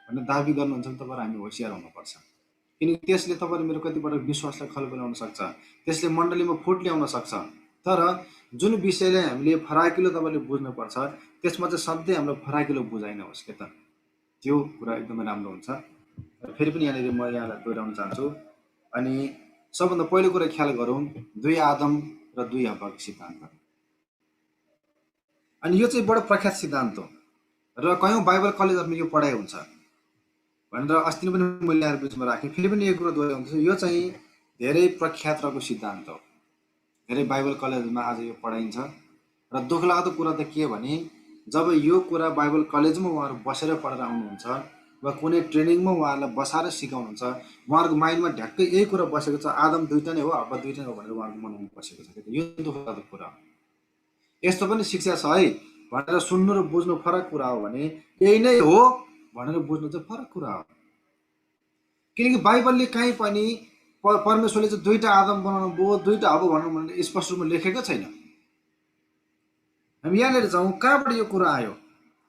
भनेर दाबी गर्नुहुन्छ भने तपाईँहरू हामी होसियार हुनुपर्छ। किनकि त्यसले तपाईँहरू मेरो कतिपटक विश्वासलाई खलबलाउन सक्छ, त्यसले मण्डलीमा फुट ल्याउन सक्छ। तर जुन विषयलाई हामीले फराकिलो तपाईँले बुझ्नुपर्छ त्यसमा चाहिँ सधैँ हाम्रो फराकिलो बुझाइनहोस् के त, त्यो कुरा एकदमै राम्रो हुन्छ। फेरि पनि यहाँनिर म यहाँलाई दोहोऱ्याउन चाहन्छु। अनि सबभन्दा पहिलो कुरा ख्याल गरौँ 2 आदम र 2 हव्वाको सिद्धान्त। अनि यो चाहिँ बडो प्रख्यात सिद्धान्त हो र कयौँ बाइबल कलेजहरूमा यो पढाइ हुन्छ भनेर अस्ति पनि मैले यहाँ बिचमा राखेँ। फेरि पनि यो कुरा दोहोऱ्याउँछु, यो चाहिँ धेरै प्रख्यात रहेको सिद्धान्त हो, धेरै बाइबल कलेजमा आज यो पढाइन्छ। र दुःख लाग्दो कुरा त के भने जब यो कुरा बाइबल कलेजमा उहाँहरू बसेर पढेर आउनुहुन्छ वा कुनै ट्रेनिङमा उहाँहरूलाई बसाएर सिकाउनुहुन्छ, उहाँहरूको माइन्डमा ढ्याक्कै यही कुरा बसेको छ आदम दुईटा नै हो हव्वा दुईटा नै हो भनेर उहाँहरूको मनमा बसेको छ। यो दुःख लाग्दो कुरा हो। यस्तो पनि शिक्षा छ है भनेर सुन्नु र बुझ्नु फरक कुरा हो भने यही नै हो भनेर बुझ्नु चाहिँ फरक कुरा हो। किनकि बाइबलले कहीँ पनि परमेश्वरले चाहिँ 2टा आदम बनाउनु भयो 2टा हव्वा बनाउनु भनेर स्पष्ट रूपमा लेखेको छैन। हामी यहाँनिर जाउँ कहाँबाट यो कुरा आयो।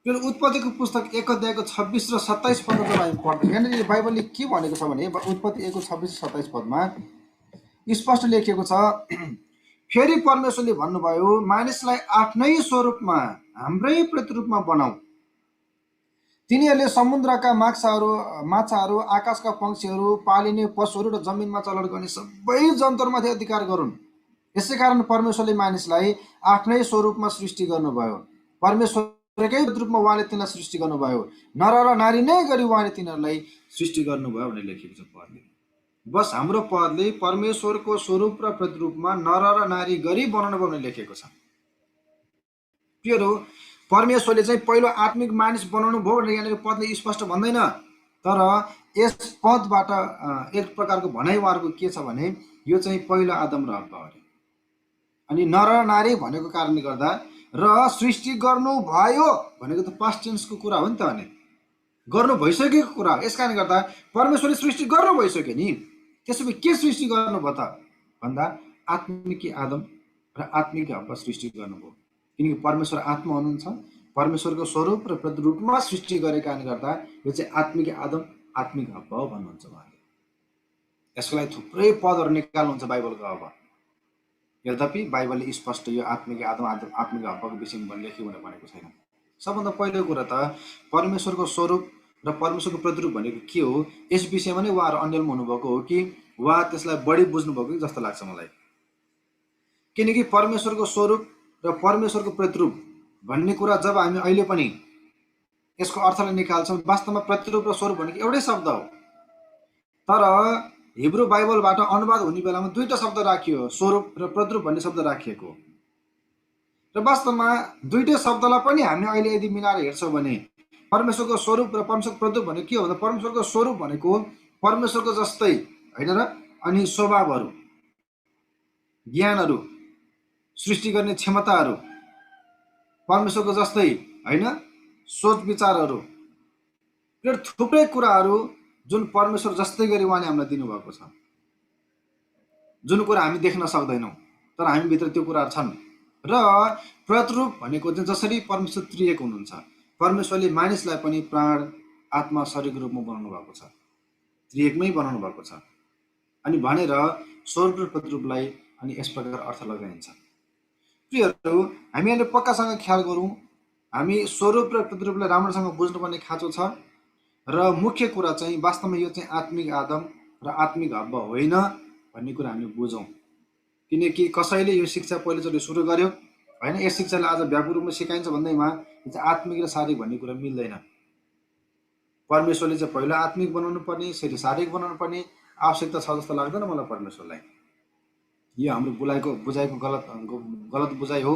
त्यो उत्पत्तिको पुस्तक 1 अध्यायको 26 र 27 पद जब हामी पढ्छौँ यहाँनिर बाइबलले के भनेको छ भने उत्पत्ति 1 को 26 र 27 पदमा स्पष्ट लेखिएको छ, फेरि परमेश्वरले भन्नुभयो मानिसलाई आफ्नै स्वरूपमा हाम्रै प्रतिरूपमा बनाऊ, तिनीहरूले समुद्रका माछाहरू आकाशका पक्षीहरू पालिने पशुहरू र जमिनमा चलर गर्ने सबै जन्तुहरूमाथि अधिकार गरून्। यसै कारण परमेश्वरले मानिसलाई आफ्नै स्वरूपमा सृष्टि गर्नुभयो, परमेश्वरकै रूपमा उहाँले तिनीलाई सृष्टि गर्नुभयो, नर र नारी नै गरी उहाँले तिनीहरूलाई सृष्टि गर्नुभयो भनेर लेखेको छ पदले। बस हाम्रो पदले परमेश्वरको स्वरूप र प्रतिरूपमा नर र नारी गरी बनाउनु भयो भनेर लेखेको छ। प्रियहरू, परमेश्वरले चाहिँ पहिलो आत्मिक मानिस बनाउनु भयो भनेर यहाँनिर पदले स्पष्ट भन्दैन, तर यस पदबाट एक प्रकारको भनाइ उहाँहरूको के छ भने यो चाहिँ पहिलो आदम र हव्वा हो। अनि नर र नारी भनेको कारणले गर्दा र सृष्टि गर्नु भयो भनेको त पास्ट टेन्सको कुरा हो नि त, भने गर्नु भइसकेको कुरा। यस कारणले गर्दा परमेश्वरले सृष्टि गर्नु भइसक्यो नि, त्यसो भए के सृष्टि गर्नुभयो त भन्दा आत्मिकी आदम र आत्मिकी हव्वा सृष्टि गर्नुभयो। किनकि परमेश्वर आत्मा हुनुहुन्छ, परमेश्वरको स्वरूप र प्रतिरूपमा सृष्टि गरेको कारणले गर्दा यो चाहिँ आत्मिकी आदम आत्मिक हव्वा हो भन्नुहुन्छ उहाँले। यसको लागि थुप्रै पदहरू निकाल्नुहुन्छ बाइबलको। अब यद्यपि बाइबलले स्पष्ट यो आत्मिक आदम आत्मिक हव्वाको विषयमा लेख्यो भनेर भनेको छैन। सबभन्दा पहिलो कुरा त परमेश्वरको स्वरूप र परमेश्वरको प्रतिरूप भनेको के हो यस विषयमा नै उहाँहरू अन्यलमा हुनुभएको हो कि वा त्यसलाई बढी बुझ्नुभएको जस्तो लाग्छ मलाई। किनकि परमेश्वरको स्वरूप र परमेश्वरको प्रतिरूप भन्ने कुरा जब हामी अहिले पनि यसको अर्थलाई निकाल्छौँ, वास्तवमा प्रतिरूप र स्वरूप भनेको एउटै शब्द हो, तर हिब्रू बाइबलबाट अनुवाद हुने बेलामा 2टा शब्द राखियो, स्वरूप र प्रतिरूप भन्ने शब्द राखिएको। र वास्तवमा 2टै शब्दलाई पनि हामी अहिले यदि मिलाएर हेर्छौँ भने परमेश्वरको स्वरूप र परमेश्वरको प्रतिरूप भनेको के हो भन्दा परमेश्वरको स्वरूप भनेको परमेश्वरको जस्तै होइन र अनि स्वभावहरू, ज्ञानहरू, सृष्टि गर्ने क्षमताहरू परमेश्वरको जस्तै होइन, सोच विचारहरू, थुप्रै कुराहरू जुन परमेश्वर जस्तै गरी उहाँले हामीलाई दिनुभएको छ, जुन कुरा हामी देख्न सक्दैनौँ तर हामीभित्र त्यो कुराहरू छन्। र प्रतिरूप भनेको चाहिँ जसरी परमेश्वर त्रिएक हुनुहुन्छ, परमेश्वरले मानिसलाई पनि प्राण आत्मा शरीरको रूपमा बनाउनु भएको छ, त्रिएकमै बनाउनु भएको छ। अनि भनेर स्वरूप र प्रतिरूपलाई अनि यस प्रकार अर्थ लगाइन्छ। प्रियहरू, हामी अहिले पक्कासँग ख्याल गरौँ, हामी स्वरूप र प्रतिरूपलाई राम्रोसँग बुझ्नुपर्ने खाँचो छ। र मुख्य कुरा चाहिँ वास्तवमा यो चाहिँ आत्मिक आदम र आत्मिक हव्वा होइन भन्ने कुरा हामी बुझौँ। किनकि कसैले यो शिक्षा पहिलोचोटि सुरु गर्यो होइन, यस शिक्षालाई आज व्यापक रूपमा सिकाइन्छ भन्दैमा यो चाहिँ आत्मिक र शारीरिक भन्ने कुरा मिल्दैन। परमेश्वरले चाहिँ पहिला आत्मिक बनाउनु पर्ने, शारीरिक बनाउनु पर्ने आवश्यकता छ जस्तो लाग्दैन मलाई परमेश्वरलाई। यो हाम्रो बुझाइको गलत बुझाइ हो।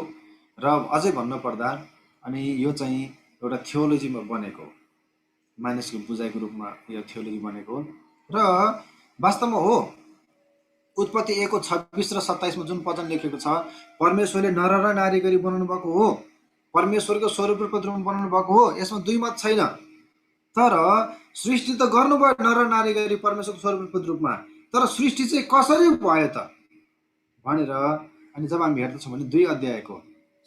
र अझै भन्नुपर्दा अनि यो चाहिँ एउटा थियोलोजीमा बनेको, मानिसको बुझाइको रूपमा यो थियोलोजी बनेको हो। र वास्तवमा हो, उत्पत्ति 1 को 26 र 27 मा जुन वचन लेखेको छ, परमेश्वरले नर र नारी गरी बनाउनु भएको हो, परमेश्वरको स्वरूप र प्रतिरूपमा बनाउनु भएको हो, यसमा दुई मत छैन। तर सृष्टि त गर्नुभयो नर र नारी गरी परमेश्वरको स्वरूप र प्रतिरूपमा, तर सृष्टि चाहिँ कसरी भयो त भनेर अनि जब हामी हेर्दछौँ भने 2 अध्यायको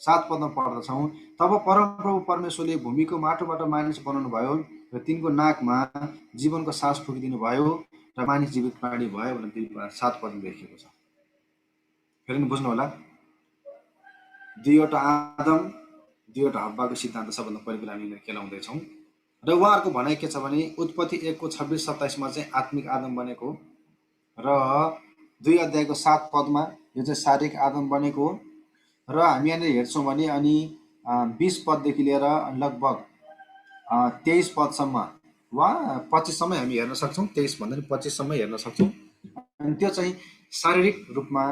7 पदमा पढ्दछौँ, तब परमप्रभु परमेश्वरले भूमिको माटोबाट मानिस बनाउनु भयो र तिनको नाकमा जीवनको सास फुकिदिनु भयो र मानिस जीवित प्राणी भयो भनेर 7 पदमा लेखिएको छ। फेरि नि बुझ्नु होला, 2वटा आदम 2वटा हव्वाको सिद्धान्त सबभन्दा पहिलो हामीले केलाउँदैछौँ। र उहाँहरूको भनाइ के छ भने उत्पत्ति 1 को 26-27 मा चाहिँ आत्मिक आदम बनेको र 2 अध्यायको 7 पदमा यो चाहिँ शारीरिक आदम बनेको। र हामी यहाँनिर हेर्छौँ भने अनि 20 पददेखि लिएर लगभग 23 पदसम्म वा 25 सम्म हामी हेर्न सक्छौँ, 23 भन्दा पनि 25 सम्म हेर्न सक्छौँ। अनि त्यो चाहिँ शारीरिक रूपमा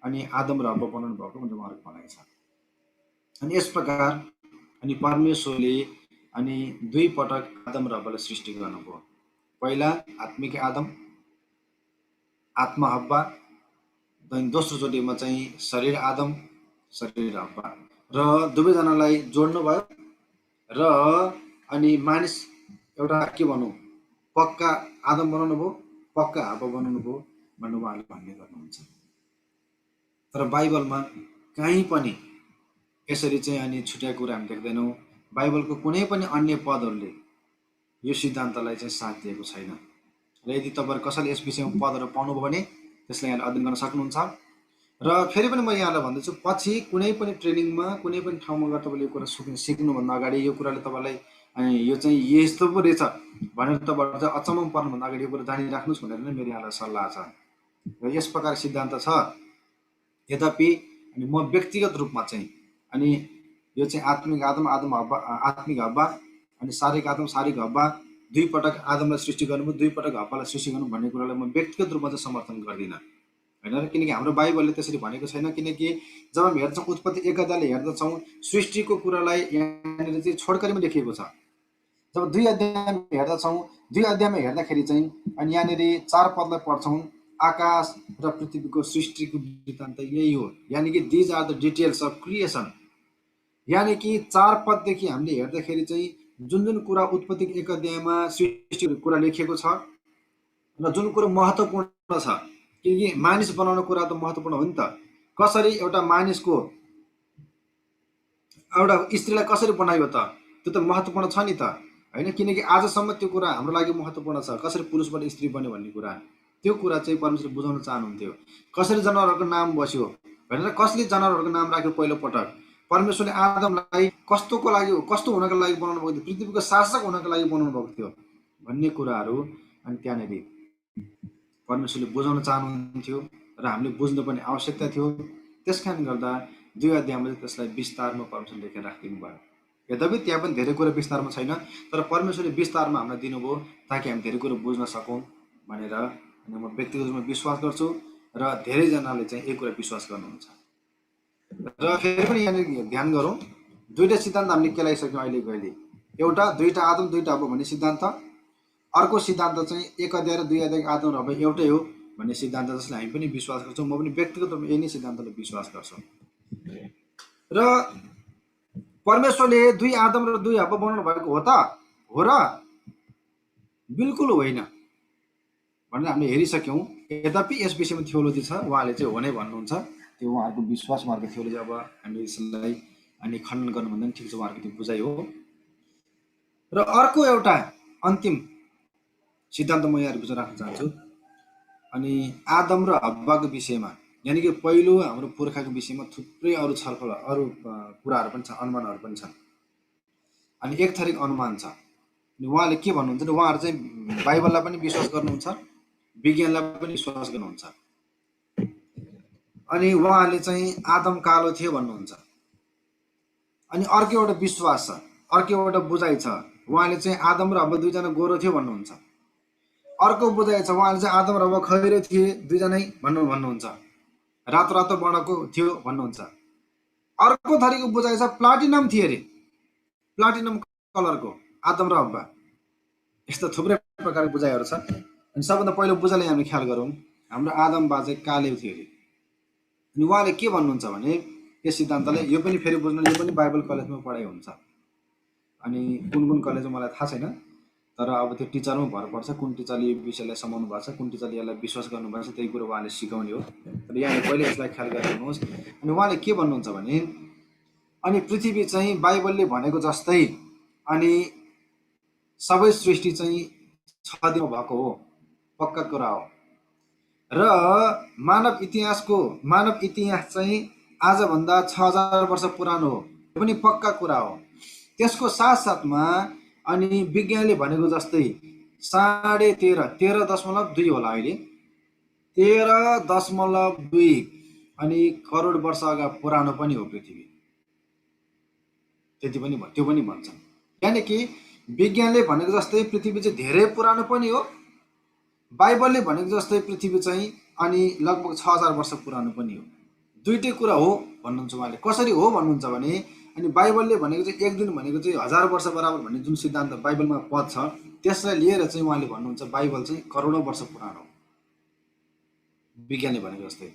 अनि आदम र हव्वा बनाउनु भएको भनेर उहाँहरूको भनाइ छ। अनि यस प्रकार अनि परमेश्वरले अनि 2 पटक आदम र हव्वालाई सृष्टि गर्नुभयो। पहिला आत्मिक आदम, आत्मा हव्वा, दोस्रो चोटिमा चाहिँ शरीर आदम, शरीर हव्वा, र दुवैजनालाई जोड्नु भयो र अनि मानिस एउटा के भनौँ पक्का आदम बनाउनु भयो, पक्का हव्वा बनाउनु भयो भन्नु उहाँले भन्ने गर्नुहुन्छ। तर बाइबलमा कहीँ पनि यसरी चाहिँ अनि छुट्याएको कुरा हामी देख्दैनौँ। बाइबलको कुनै पनि अन्य पदहरूले यो सिद्धान्तलाई चाहिँ साथ दिएको छैन। र यदि तपाईँहरू कसैले यस विषयमा पदहरू पाउनुभयो भने त्यसलाई यहाँले अध्ययन गर्न सक्नुहुन्छ। र फेरि पनि म यहाँलाई भन्दैछु, पछि कुनै पनि ट्रेनिङमा कुनै पनि ठाउँमा गएर तपाईँले यो कुरा सिक्नुभन्दा अगाडि यो कुराले तपाईँलाई यो चाहिँ यस्तो पो रहेछ भनेर तपाईँहरू चाहिँ अचम्म पर्नुभन्दा अगाडि यो कुरा जानिराख्नुहोस् भनेर नै मेरो यहाँलाई सल्लाह छ। र यस प्रकार सिद्धान्त छ। यद्यपि अनि म व्यक्तिगत रूपमा चाहिँ अनि यो चाहिँ आत्मिक आदम, आदम हव्वा, आत्मिक हव्वा अनि शारीरिक आदम, शारीरिक हव्वा, 2 पटक आदमलाई सृष्टि गर्नुभयो, 2 पटक हव्वालाई सृष्टि गर्नु भन्ने कुरालाई म व्यक्तिगत रूपमा चाहिँ समर्थन गर्दिनँ होइन र। किनकि हाम्रो बाइबलले त्यसरी भनेको छैन। किनकि जब हामी हेर्छौँ उत्पत्ति 1 अध्यायले हेर्दछौँ सृष्टिको कुरालाई यहाँनिर चाहिँ छोडकरीमा लेखिएको छ। जब 2 अध्यायमा हेर्दछौँ, 2 अध्यायमा हेर्दाखेरि चाहिँ अनि यहाँनिर 4 पदलाई पढ्छौँ, आकाश र पृथ्वीको सृष्टिको वृत्तान्त यही हो, यानि कि these are the details of creation. यानि कि 4 पददेखि हामीले हेर्दाखेरि चाहिँ जुन जुन कुरा उत्पत्ति 1 अध्यायमा सृष्टिको कुरा लेखिएको छ र जुन कुरो महत्त्वपूर्ण छ, किनकि मानिस बनाउने कुरा त महत्त्वपूर्ण हो नि त। कसरी एउटा मानिसको एउटा स्त्रीलाई कसरी बनायो त, त्यो त महत्त्वपूर्ण छ नि त होइन। किनकि आजसम्म त्यो कुरा हाम्रो लागि महत्त्वपूर्ण छ, कसरी पुरुषबाट स्त्री बन्यो भन्ने कुरा। त्यो कुरा चाहिँ परमेश्वरले बुझाउन चाहनुहुन्थ्यो। कसरी जनावरहरूको नाम बस्यो भनेर, कसले जनावरहरूको नाम राख्यो पहिलो पटक, परमेश्वरले आदमलाई कस्तोको लागि, कस्तो हुनको लागि बनाउनु भएको थियो, पृथ्वीको शासक हुनको लागि बनाउनु भएको थियो भन्ने कुराहरू अनि त्यहाँनिर परमेश्वरले बुझाउन चाहनुहुन्थ्यो र हामीले बुझ्नुपर्ने आवश्यकता थियो। त्यस कारण गर्दा 2 अध्यायमा त्यसलाई विस्तारमा परमेश्वरले लेखेर राखिदिनु भयो। यद्यपि त्यहाँ पनि धेरै कुरा विस्तारमा छैन, तर परमेश्वरले विस्तारमा हामीलाई दिनुभयो ताकि हामी धेरै कुरो बुझ्न सकौँ भनेर अनि म व्यक्तिगत रूपमा विश्वास गर्छु र धेरैजनाले चाहिँ एक कुरा विश्वास गर्नुहुन्छ। र फेरि पनि यहाँनिर ध्यान गरौँ, 2टा सिद्धान्त हामीले केलाइसक्यौँ अहिले। एउटा 2टा आदम 2टा हव्वा भन्ने सिद्धान्त, अर्को सिद्धान्त चाहिँ 1 अध्याय र 2 अध्यायको आदम र हव्वा एउटै हो भन्ने सिद्धान्त, जसलाई हामी पनि विश्वास गर्छौँ। म पनि व्यक्तिगत रूपमा यही नै सिद्धान्तलाई विश्वास गर्छु। र परमेश्वरले 2 आदम र 2 हव्वा बनाउनु भएको हो त हो र बिल्कुल होइन भनेर हामीले हेरिसक्यौँ। यद्यपि यस विषयमा थियोलोजी छ, उहाँले चाहिँ हो नै भन्नुहुन्छ। त्यो उहाँहरूको विश्वास, उहाँहरूको थियोलोजी। अब हामीले यसलाई अनि खण्डन गर्नुभन्दा पनि ठिक छ, उहाँहरूको त्यो बुझाइ हो। र अर्को एउटा अन्तिम सिद्धान्त म यहाँ बुझाउन राख्न चाहन्छु अनि आदम र हव्वाको विषयमा, यानि कि पहिलो हाम्रो पुर्खाको विषयमा थुप्रै अरू छलफल, अरू कुराहरू पनि छन्, अनुमानहरू पनि छन्। अनि एक थरीको अनुमान छ। अनि उहाँले के भन्नुहुन्छ भने उहाँहरू चाहिँ बाइबललाई पनि विश्वास गर्नुहुन्छ, विज्ञानलाई पनि विश्वास गर्नुहुन्छ। अनि उहाँले चाहिँ आदम कालो थियो भन्नुहुन्छ। अनि अर्को एउटा विश्वास छ, अर्को एउटा बुझाइ छ, उहाँले चाहिँ आदम र हव्वा दुईजना गोरो थियो भन्नुहुन्छ। अर्को बुझाइ छ, उहाँले चाहिँ आदम र हव्वा खैरो थिए दुईजनै भन्नुहुन्छ, रातो रातो वर्णको थियो भन्नुहुन्छ। अर्को थरीको बुझाइ छ, प्लाटिनम थिए अरे, प्लाटिनम कलरको आदम र हव्वा। यस्तो थुप्रै प्रकारको बुझाइहरू छ। अनि सबभन्दा पहिलो बुझाइलाई हामीले ख्याल गरौँ, हाम्रो आदम बा चाहिँ काले थियो अरे। अनि उहाँले के भन्नुहुन्छ भने यस सिद्धान्तलाई, यो पनि फेरि बुझ्नु, यो पनि बाइबल कलेजमा पढाइ हुन्छ। अनि कुन कुन कलेजमा मलाई थाहा छैन, तर अब त्यो टिचरमा भर पर्छ, कुन टिचरले यो विषयलाई समाउनु भएको छ, कुन टिचरले यसलाई विश्वास गर्नुभएको छ, त्यही कुरो उहाँले सिकाउने हो। तर यहाँले पहिले यसलाई ख्याल गरिदिनुहोस्। अनि उहाँले के भन्नुहुन्छ भने, अनि पृथ्वी चाहिँ बाइबलले भनेको जस्तै अनि सबै सृष्टि चाहिँ 6 दिनमा भएको हो, पक्का कुरा हो। र मानव इतिहास चाहिँ आजभन्दा 6000 वर्ष पुरानो हो, यो पनि पक्का कुरा हो। त्यसको साथसाथमा अनि विज्ञानले भनेको जस्तै 13.2 होला, अहिले 13.2 अनि करोड वर्ष अगाडि पुरानो पनि हो पृथ्वी, त्यति पनि त्यो पनि भन्छन्। यानि कि विज्ञानले भनेको जस्तै पृथ्वी चाहिँ धेरै पुरानो पनि हो, बाइबलले भनेको जस्तै पृथ्वी चाहिँ अनि लगभग 6000 वर्ष पुरानो पनि हो। दुईटै कुरा हो भन्नुहुन्छ उहाँले। कसरी हो भन्नुहुन्छ भने, अनि बाइबलले भनेको चाहिँ एक दिन भनेको चाहिँ 1000 वर्ष बराबर भन्ने जुन सिद्धान्त बाइबलमा पद छ, त्यसलाई लिएर चाहिँ उहाँले भन्नुहुन्छ बाइबल चाहिँ करोडौँ वर्ष पुरानो हो, विज्ञानले भनेको जस्तै।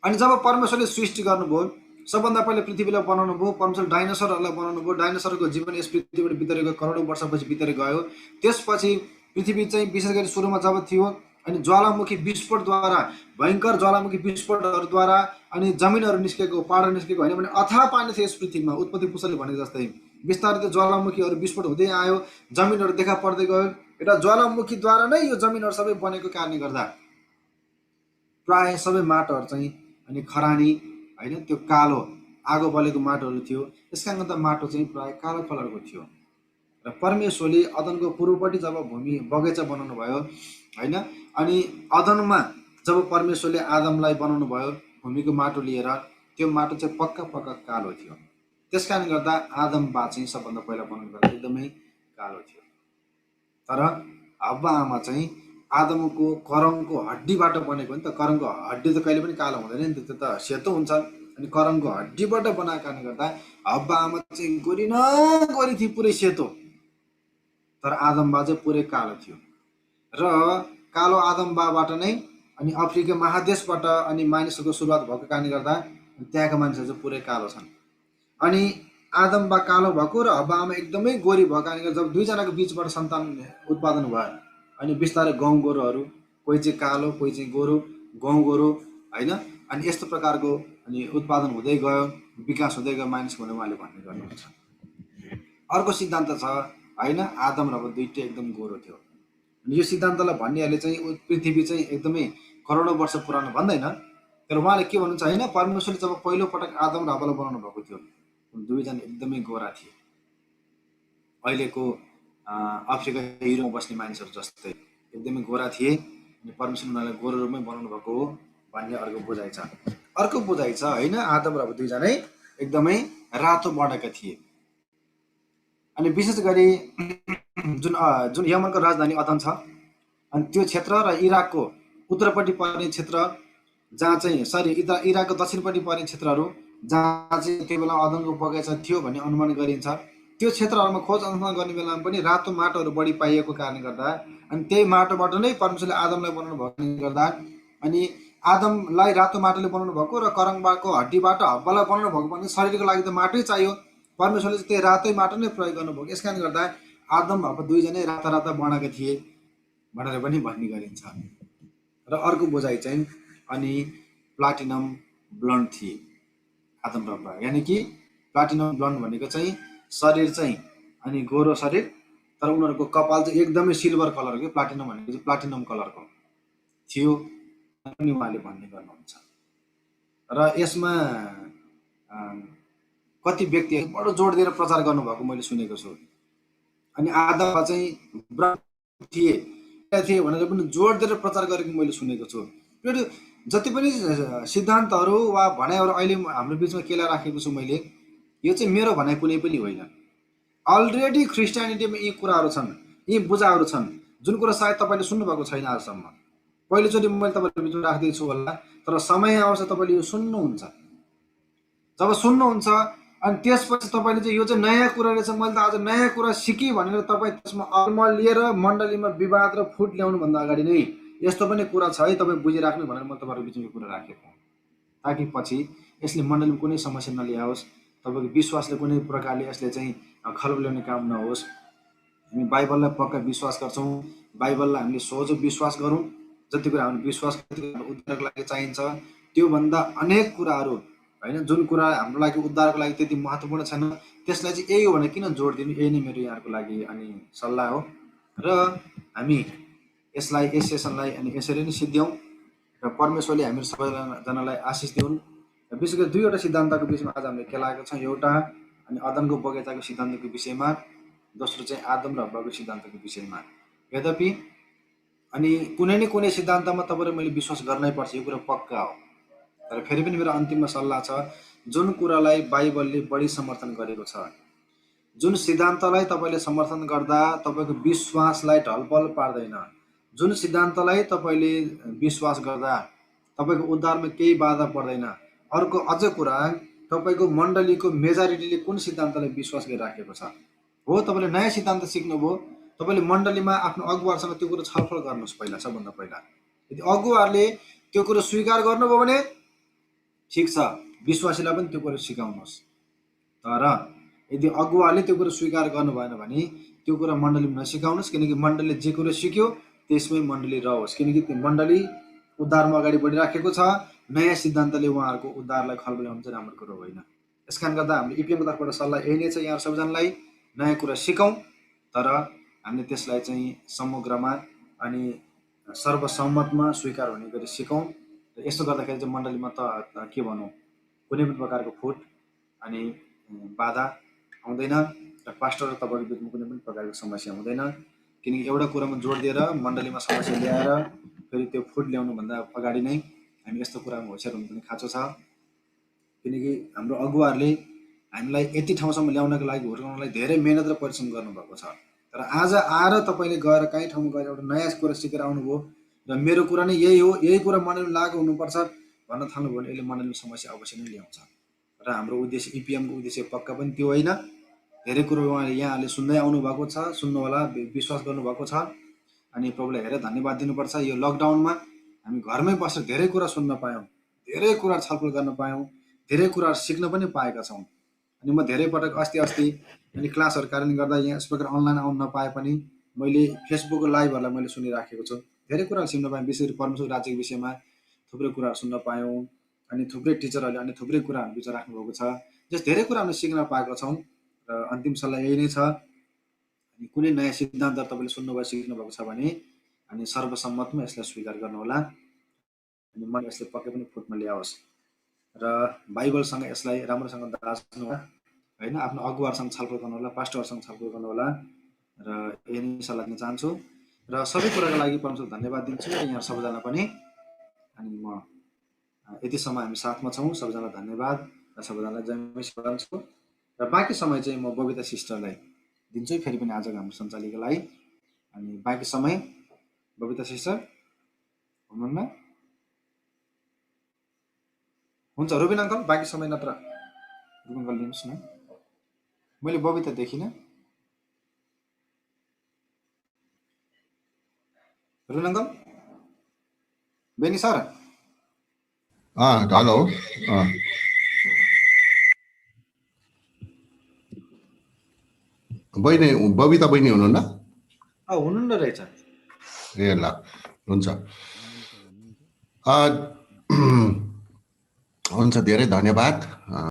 अनि जब परमेश्वरले सृष्टि गर्नुभयो, सबभन्दा पहिले पृथ्वीलाई बनाउनु भयो, परमेश्वरले डाइनोसरहरूलाई बनाउनु भयो, डाइनोसरको जीवन यस पृथ्वीबाट बितेर गयो, करोडौँ वर्षपछि बितेर गयो। त्यसपछि पृथ्वी चाहिँ विशेष गरी सुरुमा जब थियो, अनि ज्वालामुखी विस्फोटद्वारा, भयङ्कर ज्वालामुखी विस्फोटहरूद्वारा अनि जमिनहरू निस्केको, पहाडहरू निस्केको होइन भने अथाह पानी थियो यस पृथ्वीमा। उत्पत्ति पुस्तकले भनेको जस्तै बिस्तारै त्यो ज्वालामुखीहरू विस्फोट हुँदै आयो, जमिनहरू देखा पर्दै गयो। एउटा ज्वालामुखीद्वारा नै यो जमिनहरू सबै बनेको कारणले गर्दा प्राय सबै माटोहरू चाहिँ अनि खरानी होइन, त्यो कालो आगो बलेको माटोहरू थियो। त्यस कारणले गर्दा माटो चाहिँ प्राय कालो कलरको थियो। र परमेश्वरले अदनको पूर्वपट्टि जब भूमि बगैँचा बनाउनु भयो होइन, अनि अदनमा जब परमेश्वरले आदमलाई बनाउनु भयो भूमिको माटो लिएर, त्यो माटो चाहिँ पक्का कालो थियो। त्यस कारणले गर्दा आदम बा चाहिँ सबभन्दा पहिला बनाउनु गर्दा एकदमै कालो थियो। तर हव्वा आमा चाहिँ आदमको करङको हड्डीबाट बनेको हो नि त। करङको हड्डी त कहिले पनि कालो हुँदैन नि त, त्यो त सेतो हुन्छ। अनि करङको हड्डीबाट बनाएको कारणले गर्दा हव्वा आमा चाहिँ गोरी न गोरी थियो, पुरै सेतो, तर आदम बा चाहिँ पुरै कालो थियो। र कालो आदम बाबाट नै अनि अफ्रिका महादेशबाट अनि मानिसहरूको सुरुवात भएको कारणले गर्दा त्यहाँका मानिसहरू चाहिँ पुरै कालो छन्। अनि आदम बा कालो भएको र हव्वा आमा एकदमै गोरी भएको कारणले गर्दा जब दुईजनाको बिचबाट सन्तान उत्पादन भयो, अनि बिस्तारै गाउँ गोरुहरू, कोही चाहिँ कालो कोही चाहिँ गोरु, गाउँ गोरु होइन, अनि यस्तो प्रकारको अनि उत्पादन हुँदै गयो, विकास हुँदै गयो मानिसको भनेर उहाँले भन्ने गर्नुहुन्छ। अर्को सिद्धान्त छ होइन, आदम र हव्वा दुईटै एकदम गोरो थियो। अनि यो सिद्धान्तलाई भन्नेहरूले चाहिँ पृथ्वी चाहिँ एकदमै करोडौँ वर्ष पुरानो भन्दैन, तर उहाँले के भन्नुहुन्छ होइन, परमेश्वरले जब पहिलोपटक आदम र हव्वालाई बनाउनु भएको थियो, दुवैजना एकदमै गोरा थिए, अहिलेको अफ्रिका युरोपमा बस्ने मानिसहरू जस्तै एकदमै गोरा थिए। अनि परमेश्वरले उनीहरूलाई गोरो रूपमै बनाउनु भएको हो भन्ने अर्को बुझाइ छ। अर्को बुझाइ छ होइन, आदम र हव्वा दुईजनै एकदमै रातो वर्णका थिए। अनि विशेष गरी जुन यमनको राजधानी अदन छ, अनि त्यो क्षेत्र र इराकको उत्तरपट्टि पर्ने क्षेत्र जहाँ चाहिँ इराकको दक्षिणपट्टि पर्ने क्षेत्रहरू जहाँ चाहिँ त्यो बेला अदनको बगैँचा थियो भन्ने अनुमान गरिन्छ, त्यो क्षेत्रहरूमा खोज अनुसन्धान गर्ने बेलामा पनि रातो माटोहरू बढी पाइएको कारणले गर्दा अनि त्यही माटोबाट नै परमेश्वरले आदमलाई बनाउनु भएकोले गर्दा अनि आदमलाई रातो माटोले बनाउनु भएको र करङबाको हड्डीबाट हव्वालाई बनाउनु भएको भने शरीरको लागि त माटै चाहियो, परमेश्वरले चाहिँ त्यही रातै माटो नै प्रयोग गर्नुभयो। यस कारणले गर्दा आदम हव्वा दुईजनै राता वर्णका थिए भनेर पनि भन्ने गरिन्छ। र अर्को बुझाइ चाहिँ अनि प्लाटिनम ब्लन्ड थिए आदम र हव्वा, यानि कि प्लाटिनम ब्लन्ड भनेको चाहिँ शरीर चाहिँ अनि गोरो शरीर, तर उनीहरूको कपाल चाहिँ एकदमै सिल्भर कलरको, प्लाटिनम भनेको चाहिँ प्लाटिनम कलरको थियो अनि उहाँले भन्ने गर्नुहुन्छ। र यसमा कति व्यक्तिहरू बडो जोड दिएर प्रचार गर्नुभएको मैले सुनेको छु। अनि आदम चाहिँ ब्राह्मण थिए भनेर पनि जोड दिएर प्रचार गरेको मैले सुनेको छु। जति पनि सिद्धान्तहरू वा भनाइहरू अहिले हाम्रो बिचमा केला राखेको छु मैले, यो चाहिँ मेरो भनाइ कुनै पनि होइन। अलरेडी ख्रिस्टियानिटीमा यी कुराहरू छन्, यी बुझाहरू छन्, जुन कुरा सायद तपाईँले सुन्नुभएको छैन आजसम्म। पहिलोचोटि मैले तपाईँको बिचमा राख्दैछु होला, तर समय आउँछ तपाईँले यो सुन्नुहुन्छ। जब सुन्नुहुन्छ अनि त्यसपछि तपाईँले चाहिँ यो चाहिँ नयाँ कुरा रहेछ, मैले त आज नयाँ कुरा सिकेँ भनेर तपाईँ त्यसमा अल्मलिएर मण्डलीमा विवाद र फुट ल्याउनुभन्दा अगाडि नै यस्तो पनि कुरा छ है तपाईँ बुझिराख्नु भनेर म तपाईँहरूको बिचमा यो कुरा राखेको हुँ, ताकि पछि यसले मण्डलीमा कुनै समस्या नल्याओस्, तपाईँको विश्वासले कुनै प्रकारले यसले चाहिँ खलबल्याउने काम नहोस्। हामी बाइबललाई पक्का विश्वास गर्छौँ, बाइबललाई हामीले सोझो विश्वास गरौँ। जति कुरा हामीले विश्वास उद्धारको लागि चाहिन्छ त्योभन्दा अनेक कुराहरू होइन, जुन कुरा हाम्रो लागि उद्धारको लागि त्यति महत्त्वपूर्ण छैन, त्यसलाई चाहिँ यही हो भने किन जोड दिनु, यही नै मेरो यहाँहरूको लागि अनि सल्लाह हो। र हामी यसलाई यस सेसनलाई अनि यसरी नै सिद्ध्याउँ र परमेश्वरले हामी सबैजनालाई आशिष दिउन्। विशेष गरी दुईवटा सिद्धान्तको बिचमा आज हामीले केलाएको छौँ, एउटा अनि अदनको बगैँचाको सिद्धान्तको विषयमा, दोस्रो चाहिँ आदम र हव्वाको सिद्धान्तको विषयमा। यद्यपि अनि कुनै न कुनै सिद्धान्तमा तपाईँ र मैले विश्वास गर्नै पर्छ, यो कुरा पक्का हो। तर फेरि पनि मेरो अन्तिममा सल्लाह छ, जुन कुरालाई बाइबलले बढी समर्थन गरेको छ, जुन सिद्धान्तलाई तपाईँले समर्थन गर्दा तपाईँको विश्वासलाई ढलपल पार्दैन, जुन सिद्धान्तलाई तपाईँले विश्वास गर्दा तपाईँको उद्धारमा केही बाधा पर्दैन। अर्को अझ कुरा, तपाईँको मण्डलीको मेजोरिटीले कुन सिद्धान्तलाई विश्वास गरिराखेको छ हो। तपाईँले नयाँ सिद्धान्त सिक्नुभयो, तपाईँले मण्डलीमा आफ्नो अगुवाहरूसँग त्यो कुरो छलफल गर्नुहोस् पहिला, सबभन्दा पहिला। यदि अगुवाहरूले त्यो कुरो स्वीकार गर्नुभयो भने ठिक छ, विश्वासीलाई पनि त्यो कुरो सिकाउनुहोस्। तर यदि अगुवाले त्यो कुरो स्वीकार गर्नु भएन भने त्यो कुरा मण्डलीमा नसिकाउनुहोस्, किनकि मण्डलीले जे कुरो सिक्यो त्यसमै मण्डली रहोस्, किनकि त्यो मण्डली उद्धारमा अगाडि बढिराखेको छ। नयाँ सिद्धान्तले उहाँहरूको उद्धारलाई खलबल्याउनु चाहिँ राम्रो कुरो होइन। यस कारण गर्दा हाम्रो इपिएमको तर्फबाट सल्लाह यही नै छ, यहाँ सबैजनालाई नयाँ कुरा सिकौँ, तर हामीले त्यसलाई चाहिँ समग्रमा अनि सर्वसम्मतमा स्वीकार हुने गरी सिकौँ। र यस्तो गर्दाखेरि चाहिँ मण्डलीमा त के भनौँ, कुनै पनि प्रकारको फुट अनि बाधा आउँदैन र पास्टर र तपाईँको बिचमा कुनै पनि प्रकारको समस्या हुँदैन। किनकि एउटा कुरामा जोड दिएर मण्डलीमा समस्या ल्याएर फेरि त्यो फुट ल्याउनुभन्दा अगाडि नै हामी यस्तो कुरामा होसियार हुनुपर्ने खाँचो छ। किनकि हाम्रो अगुवाहरूले हामीलाई यति ठाउँसम्म ल्याउनको लागि, हुर्काउनलाई धेरै मेहनत र परिश्रम गर्नुभएको छ। तर आज आएर तपाईँले गएर कहीँ ठाउँमा गएर एउटा नयाँ कुरा सिकेर आउनुभयो र मेरो कुरा नै यही हो, यही कुरा मण्डलीमा लागु हुनुपर्छ भन्न थाल्नुभयो भने यसले मण्डलीमा समस्या अवश्य नै ल्याउँछ। र हाम्रो उद्देश्य, इपिएमको उद्देश्य पक्का पनि त्यो होइन। धेरै कुरो उहाँले यहाँहरूले सुन्दै आउनुभएको छ, सुन्नु होला, विश्वास गर्नुभएको छ। अनि प्रभुलाई धेरै धन्यवाद दिनुपर्छ। यो लकडाउनमा हामी घरमै बसेर धेरै कुरा सुन्न पायौँ, धेरै कुरा छलफल गर्न पायौँ, धेरै कुरा सिक्न पनि पाएका छौँ। अनि म धेरै पटक अस्ति अनि क्लासहरू कारणले गर्दा यहाँ यस प्रकार अनलाइन आउन नपाए पनि मैले फेसबुक लाइभहरूलाई मैले सुनिराखेको छु, धेरै कुराहरू सिक्न पाएँ। विशेष गरी परमेश्वर राज्यको विषयमा थुप्रै कुराहरू सुन्न पायौँ। अनि थुप्रै टिचरहरूले अनि थुप्रै कुराहरू विचार राख्नुभएको छ, जस धेरै कुरा हामीले सिक्न पाएका छौँ। र अन्तिम सल्लाह यही नै छ, अनि कुनै नयाँ सिद्धान्त तपाईँले सुन्नुभयो, सिक्नुभएको छ भने अनि सर्वसम्मतमा यसलाई स्वीकार गर्नुहोला, अनि मन यसले पक्कै पनि फुटमा ल्याओस्। र बाइबलसँग यसलाई राम्रोसँग दाच्नु होला होइन, आफ्नो अगुवाहरूसँग छलफल गर्नुहोला, पास्टरहरूसँग छलफल गर्नुहोला। र यही नै सल्लाह दिन चाहन्छु र सबै कुराको लागि परमेश्वर धन्यवाद दिन्छु। र यहाँ सबैजना पनि अनि म यतिसम्म हामी साथमा छौँ, सबैजनालाई धन्यवाद र सबैजनालाई जय मसीह भन्छु। र बाँकी समय चाहिँ म बबिता सिस्टरलाई दिन्छु फेरि पनि आजको हाम्रो सञ्चालिकालाई। अनि बाँकी समय बबिता सिस्टर हुनुहुन्न? हुन्छ, रुबिन अङ्कल बाँकी समय, नत्र रुबिन अङ्कल लिनुहोस् न। मैले बबिता देखिनँ। Rubin uncle, Beni sir. Hello. बहिनी, बबिता बहिनी हुनुहुन्न? हुनुहुन्न रहेछ। ए ल, हुन्छ हुन्छ, धेरै धन्यवाद।